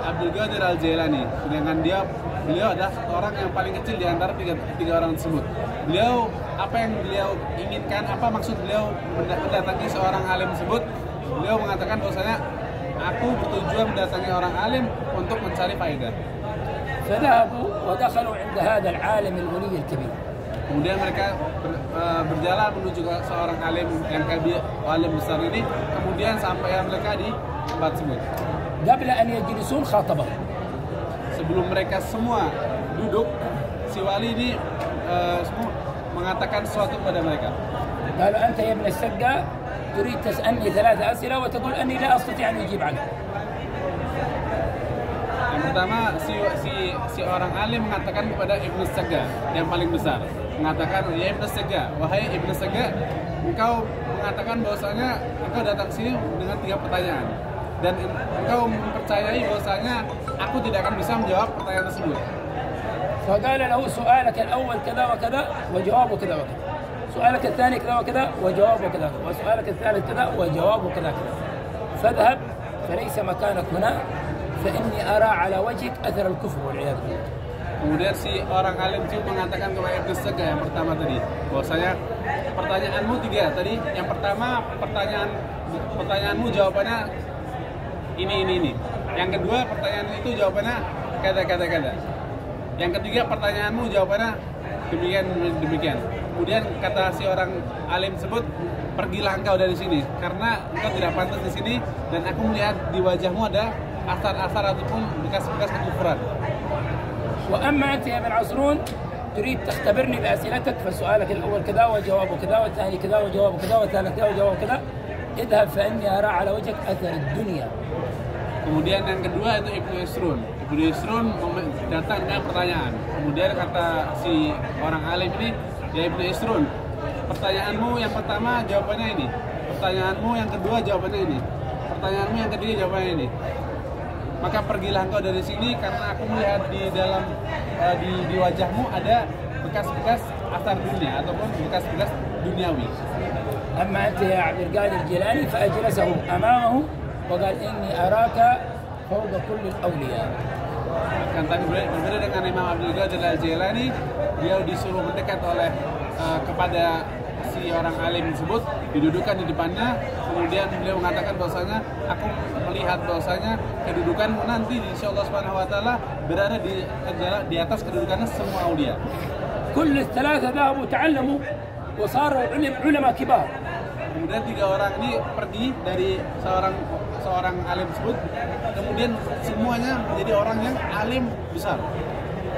Abdul Qadir Al-Jailani, sedangkan beliau adalah orang yang paling kecil di antara 3 orang tersebut. Beliau, apa yang beliau inginkan, apa maksud beliau mendatangi seorang alim tersebut? Beliau mengatakan bahwasanya aku bertujuan mendatangi orang alim untuk mencari faedah. فذهبوا ودخلوا عند هذا العالم الولي الكبير. Kemudian mereka berjalan menuju ke seorang alim yang alim besar ini. Kemudian sampai mereka di tempat tersebut. قبل أن يجلسون خاطبهم. Sebelum mereka semua duduk, si wali ini semua mengatakan sesuatu kepada mereka. قالوا أنت يا ابن السقا تريد تسألني 3 أسئلة وتقول أني لا أستطيع أن أجيب عنك. Yang pertama si orang alim mengatakan kepada Ibn Sagga yang paling besar, mengatakan, ya Ibn Sagga, wahai Ibn Sagga, engkau mengatakan bahwasanya engkau datang sini dengan 3 pertanyaan, dan engkau mempercayai bahwasanya aku tidak akan bisa menjawab pertanyaan tersebut. فقال له سؤالك الأول كذا وكذا وجوابه كذا وكذا، سؤالك الثاني كذا وكذا وجوابه كذا، وسؤالك الثالث كذا وجوابه كذا كذا، فاذهب فليس مكانك هنا فإني أرى على وجهك أثر الكفر والعياذ بالله. Kemudian si orang alim itu mengatakan kepada Ibn Sagga yang pertama tadi, bahwasanya pertanyaanmu 3 tadi. Yang pertama pertanyaanmu jawabannya ini. Yang kedua pertanyaan itu jawabannya kata. Yang ketiga pertanyaanmu jawabannya demikian. Kemudian kata si orang alim tersebut, pergilah engkau dari sini karena engkau tidak pantas di sini, dan aku melihat di wajahmu ada asar-asar ataupun bekas-bekas kekufuran. وأما أنت يا ابن عصرون تريد تختبرني بأسئلتك، فسؤالك الأول كذا وجوابه كذا، والثاني كذا وجوابه كذا، والثالث كذا وجوابه كذا، اذهب فإني أرى على وجهك أثر الدنيا. Kemudian yang kedua itu Ibn Asrun. Ibnu Isrun datang dengan pertanyaan. Kemudian kata si orang alim ini, ya Ibnu Isrun, pertanyaanmu yang pertama jawabannya ini, pertanyaanmu yang kedua jawabannya ini, pertanyaanmu yang ketiga jawabannya ini. Maka pergilah engkau dari sini karena aku melihat di dalam di wajahmu ada bekas-bekas asar dunia ataupun bekas-bekas duniawi. أما أنت يا عبد القادر الجيلاني فأجلسه أمامه وقال إني أراك فوق كل الأولياء. Tapi berbeda dengan Imam Abdul Qadir Al-Jailani, dia disuruh mendekat oleh kepada si orang alim tersebut, didudukkan di depannya, kemudian beliau mengatakan bahwasanya aku melihat bahwasanya kedudukanmu nanti di insya Allah Subhanahu Wa Taala berada di atas kedudukannya semua aulia. كل الثلاثة ذهبوا تعلموا وصاروا علماء كبار. Kemudian tiga orang ini pergi dari seorang alim tersebut, kemudian semuanya menjadi orang yang alim besar.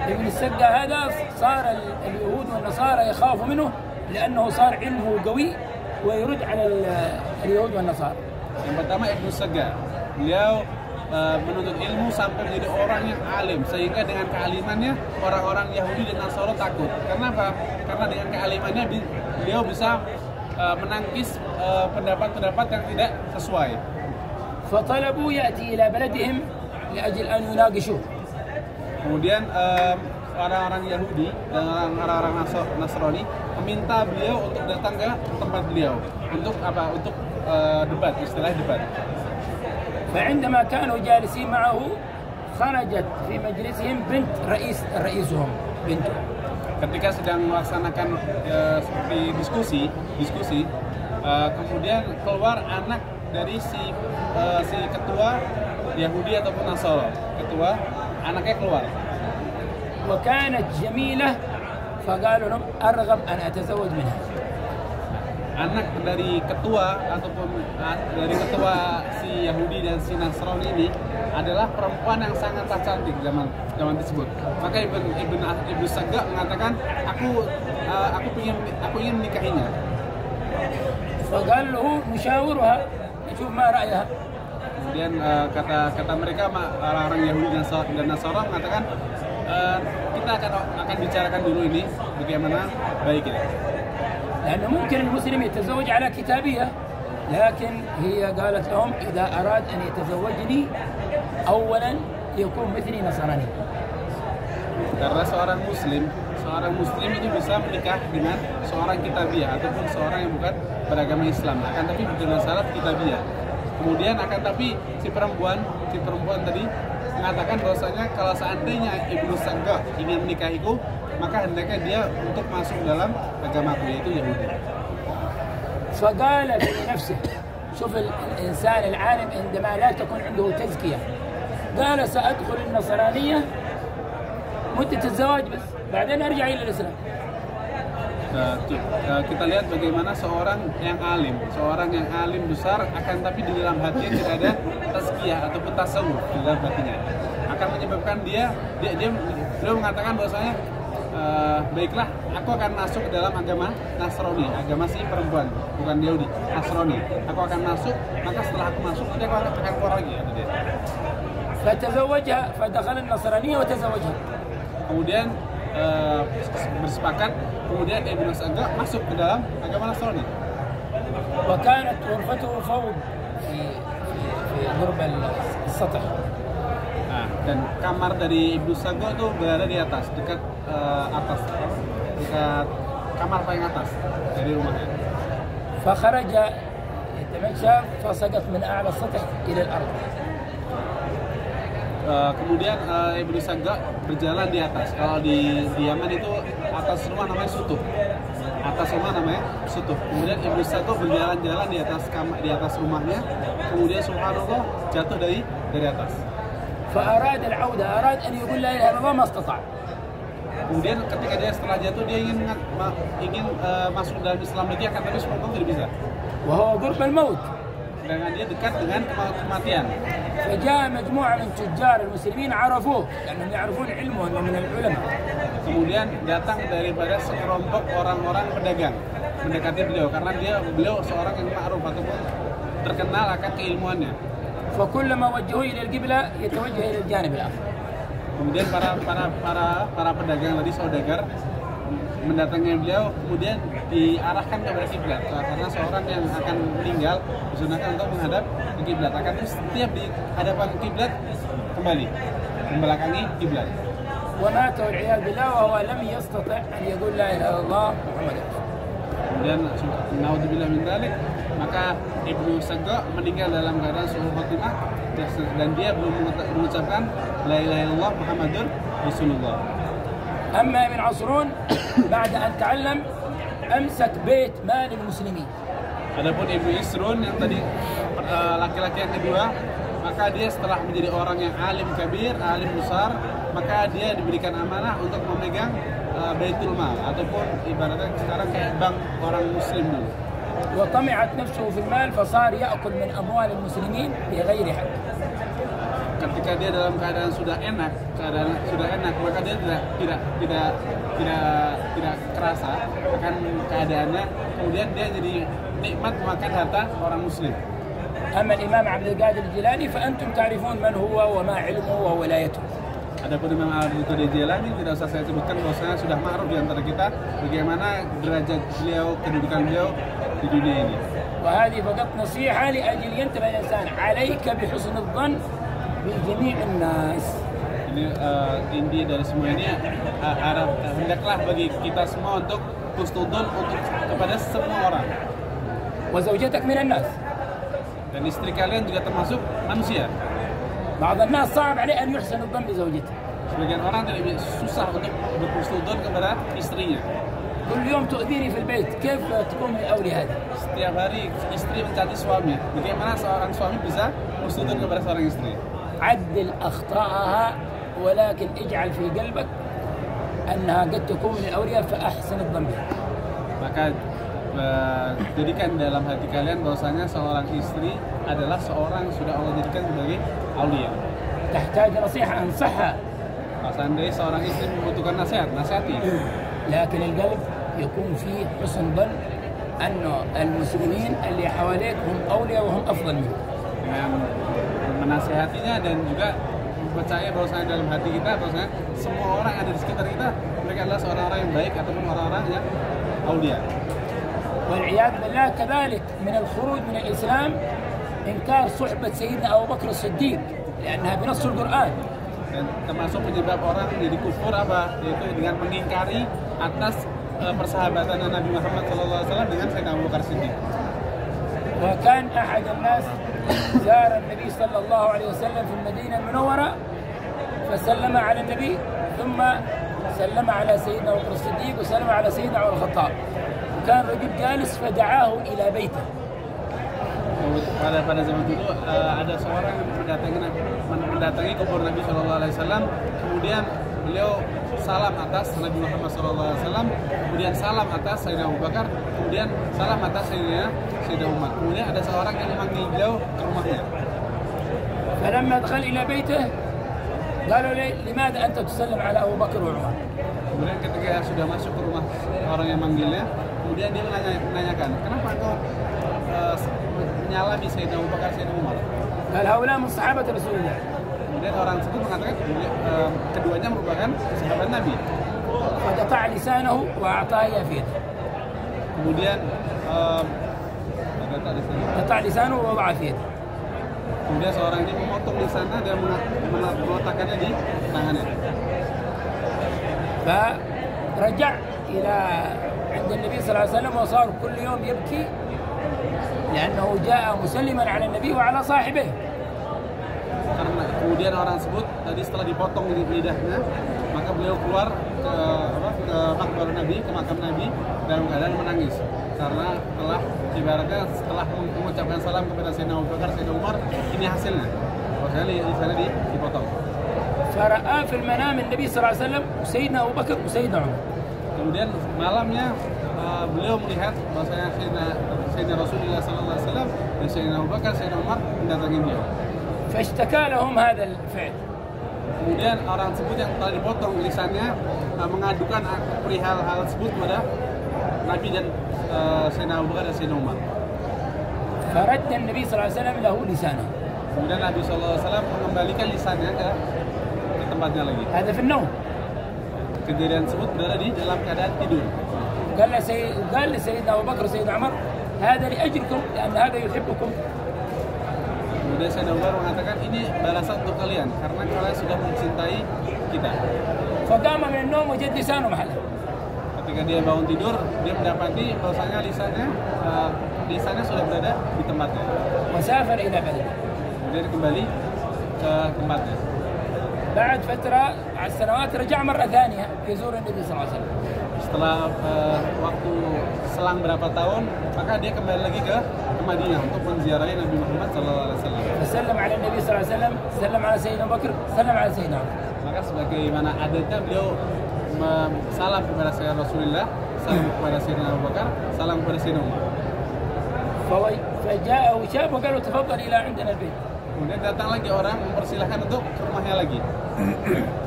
ابن السقا هذا صار اليهود والنصارى يخافوا منه لأنه صار علمه قوي ويرد على اليهود والنصارى. Yang pertama Ibnu Sagga, beliau menuntut ilmu sampai menjadi orang yang alim, sehingga dengan kealimannya orang-orang Yahudi dan Nasara takut. Kenapa? Karena dengan kealimannya beliau bisa menangkis pendapat-pendapat yang tidak sesuai. فطلبوا يأتي إلى بلدهم لأجل أن يناقشوه. Kemudian orang-orang Yahudi dan orang-orang Nasrani meminta beliau untuk datang ke tempat beliau untuk apa? Untuk debat, istilah debat. فعندما كانوا جالسين معه خرجت في مجلسهم بنت رئيسهم بنته. Ketika sedang melaksanakan seperti diskusi, kemudian keluar anak dari si ketua Yahudi ataupun Nasara. Ketua, anaknya keluar. وكانت جميلة فقالوا لهم أرغب أن أتزوج منها. Anak dari ketua ataupun dari ketua si Yahudi dan si Nasrani ini adalah perempuan yang sangatlah cantik zaman tersebut. Maka Ibnu Sagga mengatakan aku ingin menikahinya. فقال له نشاورها نشوف ما رأيها. Kemudian kata mereka orang-orang Yahudi dan Nasara mengatakan kita akan bicarakan dulu ini bagaimana baiknya. لأنه ممكن المسلم يتزوج على كتابية، لكن هي قالت لهم إذا أراد أن يتزوجني أولا يكون مثلي نصراني. Karena seorang muslim itu bisa menikah dengan seorang kitabiah ataupun seorang yang bukan beragama Islam, akan tapi dengan syarat kitabiah. Kemudian akan tapi si perempuan tadi mengatakan bahwasanya kalau seandainya Ibnu Sagga ingin menikahiku, maka hendaknya dia untuk masuk dalam agamaku, yaitu Yahudi. فقال في نفسه شوف الإنسان العالم عندما لا تكون عنده تزكية قال سأدخل النصرانية مدة الزواج بس بعدين أرجع إلى الإسلام. Kita lihat bagaimana seorang yang alim besar akan tapi di dalam hatinya tidak ada tazkiyah ataupun tasawuf di dalam hatinya, akan menyebabkan dia mengatakan bahwasanya baiklah aku akan masuk ke dalam agama Nasrani, agama si perempuan bukan Yahudi, Nasrani. Aku akan masuk, maka setelah aku masuk nanti aku akan keluar lagi, kata dia. فتزوجها فدخل النصرانية وتزوجها. Kemudian bersepakat, kemudian Ibnu Sagga masuk ke dalam agama Nasrani. وكانت غرفته فوق في غرب السطح. Nah, dan kamar dari Ibnu Sagga itu berada di atas, dekat kamar paling atas dari rumahnya. فخرج يتمشى فسقط من أعلى السطح إلى الأرض. Kemudian Ibnu Sagga berjalan di atas. Kalau di Yaman itu atas rumah namanya sutuh. Atas rumah namanya sutuh. Kemudian Ibnu Sagga berjalan-jalan di atas rumahnya. Kemudian subhanallah jatuh dari atas. فأراد العودة، أراد أن يقول لا إله إلا الله ما استطاع. Kemudian ketika dia setelah jatuh dia ingin masuk dalam Islam lagi, akan tapi subhanallah tidak bisa. وهو قرب الموت. Dengan dia dekat dengan kematian. فجاء مجموعة من تجار المسلمين عرفوه لأنهم يعرفون علمه أنه من العلماء. Kemudian datang daripada sekelompok orang-orang pedagang mendekati beliau karena beliau seorang yang ma'ruf ataupun terkenal akan keilmuannya. فكلما وجهوه إلى القبلة يتوجه إلى الجانب الآخر. Kemudian para pedagang tadi, saudagar, mendatangi beliau, kemudian diarahkan kepada kiblat, karena seorang yang akan meninggal disunahkan untuk menghadap ke kiblat. Akan setiap di hadapan kiblat kembali membelakangi kiblat. ومات والعياذ بالله وهو لم يستطع أن يقول لا إله إلا الله محمد رسول الله. Kemudian naudzubillah min dzalik, maka Ibnu Sagga meninggal dalam keadaan su'ul khotimah dan dia belum mengucapkan la ilaha illallah Muhammadur Rasulullah. أما ابن عصرون بعد أن تعلم أمسك بيت مال المسلمين. Adapun Ibnu Isrun yang tadi laki-laki yang kedua, maka dia setelah menjadi orang yang alim kabir, alim besar, maka dia diberikan amanah untuk memegang Baitul Mal, ataupun ibaratnya sekarang kayak bank orang muslim dulu. وطمعت نفسه في المال فصار يأكل من أموال المسلمين بغير حق. Ketika dia dalam keadaan sudah enak, maka dia tidak kerasa akan keadaannya. Kemudian dia jadi nikmat memakan harta orang muslim. أما الإمام عبد القادر الجيلاني فأنتم تعرفون من هو وما علمه وولايته. Adapun Imam Abdul Qadir Jailani tidak usah saya sebutkan, bahwasanya sudah ma'ruf di antara kita bagaimana derajat beliau, kedudukan beliau di dunia ini. وهذه فقط نصيحة لأجل ينتبه الإنسان عليك بحسن الظن بجميع الناس. Ini inti dari semua ini, hendaklah bagi kita semua untuk husnudzon untuk kepada semua orang. وزوجتك من الناس. Dan istri kalian juga termasuk manusia. بعض الناس صعب عليه أن يحسن الظن بزوجته. Sebagian orang tidak susah untuk berhusnudzon kepada istrinya. كل يوم تؤذيني في البيت، كيف تقوم بأولي هذا؟ Setiap hari istri mencaci suami. Bagaimana seorang suami bisa husnudzon kepada seorang istri? عدل أخطاءها ولكن اجعل في قلبك أنها قد تكون من الأولياء فأحسن الظن بها. Maka jadikan dalam hati kalian bahwasanya seorang istri adalah seorang yang sudah Allah jadikan sebagai aulia. تحتاج نصيحة أنصحها. Seandainya seorang istri membutuhkan nasihat, nasihati. لكن القلب يكون فيه حسن ظن أن المسلمين اللي حواليك هم أولياء وهم أفضل منك. Dengan menasihatinya dan juga percaya bahwasanya dalam hati kita bahwasanya semua orang yang ada di sekitar kita mereka adalah orang-orang yang baik ataupun orang-orang yang aulia. والعياذ بالله كذلك من الخروج من الإسلام إنكار صحبة سيدنا أبو بكر الصديق لأنها بنص القرآن. Dan termasuk penyebab orang jadi kufur apa? Yaitu dengan mengingkari atas persahabatan Nabi Muhammad SAW dengan Sayyidina Abu Bakar Siddiq. وكان أحد الناس زار النبي صلى الله عليه وسلم في المدينة المنورة فسلم على النبي ثم سلم على سيدنا أبو بكر الصديق وسلم على سيدنا عمر الخطاب. كان رجل جالس فدعاه إلى بيته. Pada zaman dulu ada seorang yang mendatangi kubur Nabi SAW, kemudian beliau salam atas Nabi Muhammad SAW, kemudian salam atas Sayyidina Abu Bakar, kemudian salam atas Sayyidina Umar. Kemudian ada seorang yang memanggil beliau ke rumahnya. فلما دخل إلى بيته قالوا لي لماذا أنت تسلم على أبو بكر وعمر؟ Kemudian ketika sudah masuk ke rumah orang yang manggilnya, kemudian dia menanyakan, kenapa kau menyalami Sayyidina Abu Bakar, Sayyidina Umar? قال هؤلاء من صحابة رسول الله. Kemudian orang tersebut mengatakan keduanya merupakan sahabat Nabi. فقطع لسانه وأعطاه إياه في يده. Kemudian قطع لسانه ووضعه في يده. Kemudian seorang ini memotong lisannya dan meletakkannya di tangannya. فرجع إلى عند النبي صلى الله عليه وسلم وصار كل يوم يبكي لأنه جاء مسلما على النبي وعلى صاحبه. Karena kemudian orang tersebut tadi setelah dipotong lidahnya, maka beliau keluar ke makam Nabi, ke makam Nabi dalam keadaan menangis karena telah ibaratnya setelah mengucapkan salam kepada Sayyidina Abu Bakar, Sayyidina Umar, ini hasilnya. Bahwasanya lisannya dipotong. فرأى في المنام النبي صلى الله عليه وسلم سيدنا أبو بكر وسيدنا عمر. Kemudian malamnya beliau melihat bahwasanya Sayyidina Rasulullah SAW dan Sayyidina Abu Bakar, Sayyidina Umar mendatangi beliau. فاشتكى لهم هذا الفعل. Kemudian orang tersebut yang telah dipotong lisannya mengadukan perihal hal tersebut kepada Nabi dan Sayyidina Abu Bakar dan Sayyidina Umar. فرد النبي صلى الله عليه وسلم له لسانه. Kemudian Nabi SAW mengembalikan lisannya ke tempatnya lagi. هذا في النوم. Kejadian tersebut berada di dalam keadaan tidur. قال لسيدنا أبو بكر سيدنا عمر هذا لأجلكم لأن هذا يحبكم. Kemudian Sayyidina Umar mengatakan ini balasan untuk kalian karena kalian sudah mencintai kita. فقام من النوم وجد لسانه محله. Ketika dia bangun tidur, dia mendapati bahwasanya lisannya sudah berada di tempatnya. وسافر إلى بلده. Kemudian kembali ke tempatnya. بعد فترة على السنوات رجع مرة ثانية يزور النبي صلى الله عليه وسلم. Setelah waktu selang berapa tahun, maka dia kembali lagi ke Madinah untuk menziarahi Nabi Muhammad SAW. فسلم على النبي صلى الله عليه وسلم، سلم على سيدنا أبو بكر، سلم على سيدنا عمر. Maka sebagaimana adatnya beliau salam kepada Sayyidina Rasulullah, salam kepada Sayyidina Abu Bakar, salam kepada Sayyidina Umar. فجاءه شاب وقال له تفضل إلى عندنا البيت. Kemudian datang lagi orang mempersilahkan untuk ke rumahnya lagi.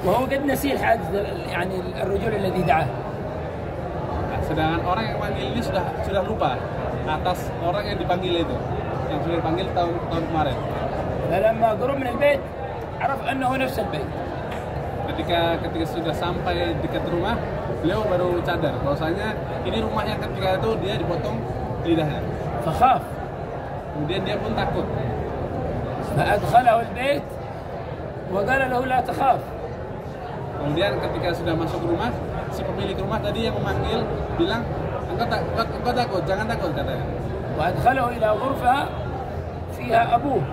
وهو قد نسي الحادث يعني الرجل الذي دعاه. Sedangkan orang yang panggil ini sudah lupa atas orang yang dipanggil itu, yang sudah dipanggil tahun kemarin. فلما قرب من البيت عرف أنه نفس البيت. Ketika sudah sampai dekat rumah, beliau baru sadar bahwasanya ini rumah yang ketika itu dia dipotong lidahnya. فخاف. Kemudian dia pun takut. فأدخله البيت وقال له لا تخاف. Kemudian ketika sudah masuk rumah, si pemilik rumah tadi yang memanggil bilang, engkau takut, jangan takut katanya. وأدخله إلى غرفة فيها أبوه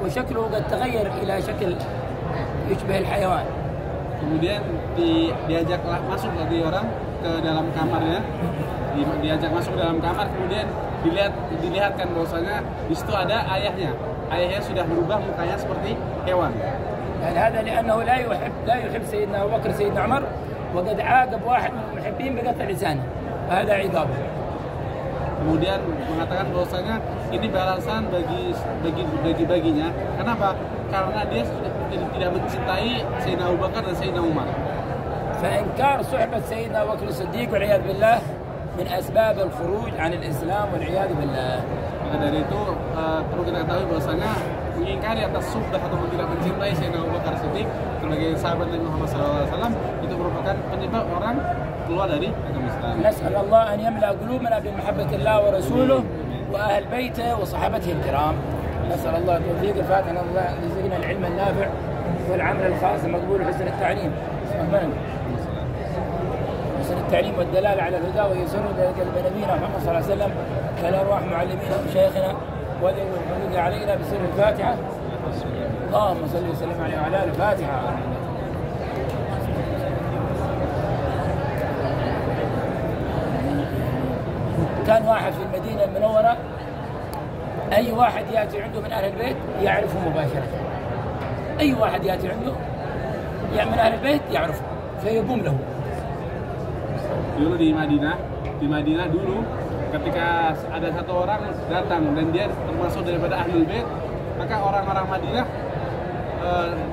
وشكله قد تغير إلى شكل يشبه الحيوان. Kemudian diajak masuk lagi orang ke dalam kamarnya, diajak masuk ke dalam kamar, kemudian dilihatkan bahwasanya di situ ada ayahnya. Ayahnya sudah berubah mukanya seperti hewan. يعني هذا لأنه لا يحب سيدنا أبو بكر سيدنا عمر وقد عاقب واحد من المحبين بقطع لسانه. هذا عقابه. Kemudian mengatakan bahwasanya ini balasan baginya. Kenapa? Karena dia tidak mencintai Sayyidina Abu Bakar dan Sayyidina Umar. فإنكار صحبة سيدنا أبو بكر الصديق والعياذ بالله من أسباب الخروج عن الإسلام والعياذ بالله. Maka dari itu perlu kita ketahui bahwasanya mengingkari atas sunnah atau tidak mencintai Sayyidina Abu Bakar Siddiq sebagai sahabat Nabi Muhammad SAW itu merupakan penyebab orang keluar dari agama Islam. نسأل الله أن يملأ قلوبنا بمحبة الله ورسوله وأهل بيته وصحابته الكرام. نسأل الله التوفيق. الفاتحة الله يرزقنا العلم النافع والعمل الخاص المقبول وحسن التعليم. حسن التعليم والدلالة على الهدى ويسر قلب نبينا محمد صلى الله عليه وسلم كالأرواح معلمينا ومشايخنا وذوي الحدود علينا بسر الفاتحة. اللهم صل وسلم عليه وعلى آله. الفاتحة. كان واحد في المدينة المنورة أي واحد يأتي عنده من أهل البيت يعرفه مباشرة. أي واحد يأتي عنده من أهل البيت يعرفه فيقوم له. Dulu di Madinah dulu ketika ada satu orang datang dan dia termasuk daripada Ahlul Bait, maka orang-orang Madinah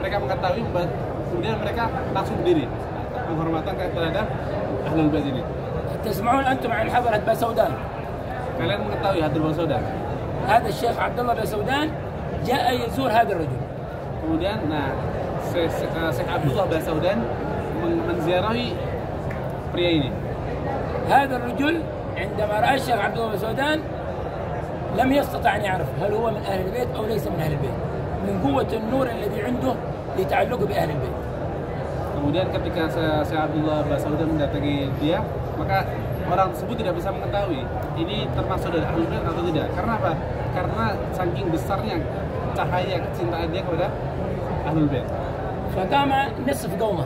mereka mengetahui, kemudian mereka langsung berdiri penghormatan terhadap Ahlul Bait ini. تسمعون أنتم عن حضرة باسودان؟ Kalian mengetahui Hadul Basaudan? هذا الشيخ عبد الله باسودان جاء يزور هذا الرجل. Kemudian, Syekh Abdullah Basaudan menziarahi pria ini. هذا الرجل عندما رأى الشيخ عبد الله باسودان لم يستطع أن يعرف هل هو من أهل البيت أو ليس من أهل البيت من قوة النور الذي عنده لتعلقه بأهل البيت. Kemudian ketika Syekh Abdullah Basaudan mendatangi dia, maka orang tersebut tidak bisa mengetahui ini termasuk dari Ahlul Bait atau tidak. Karena apa? Karena saking besarnya cahaya kecintaan dia kepada Ahlul Bait. فقام نصف قومه.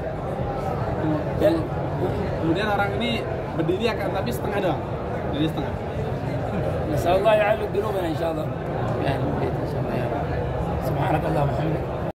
Kemudian orang ini berdiri akan tapi setengah doang, jadi setengah. نسأل الله يعلق قلوبنا إن شاء الله بأهل البيت إن شاء الله يا رب. سبحانك اللهم وبحمدك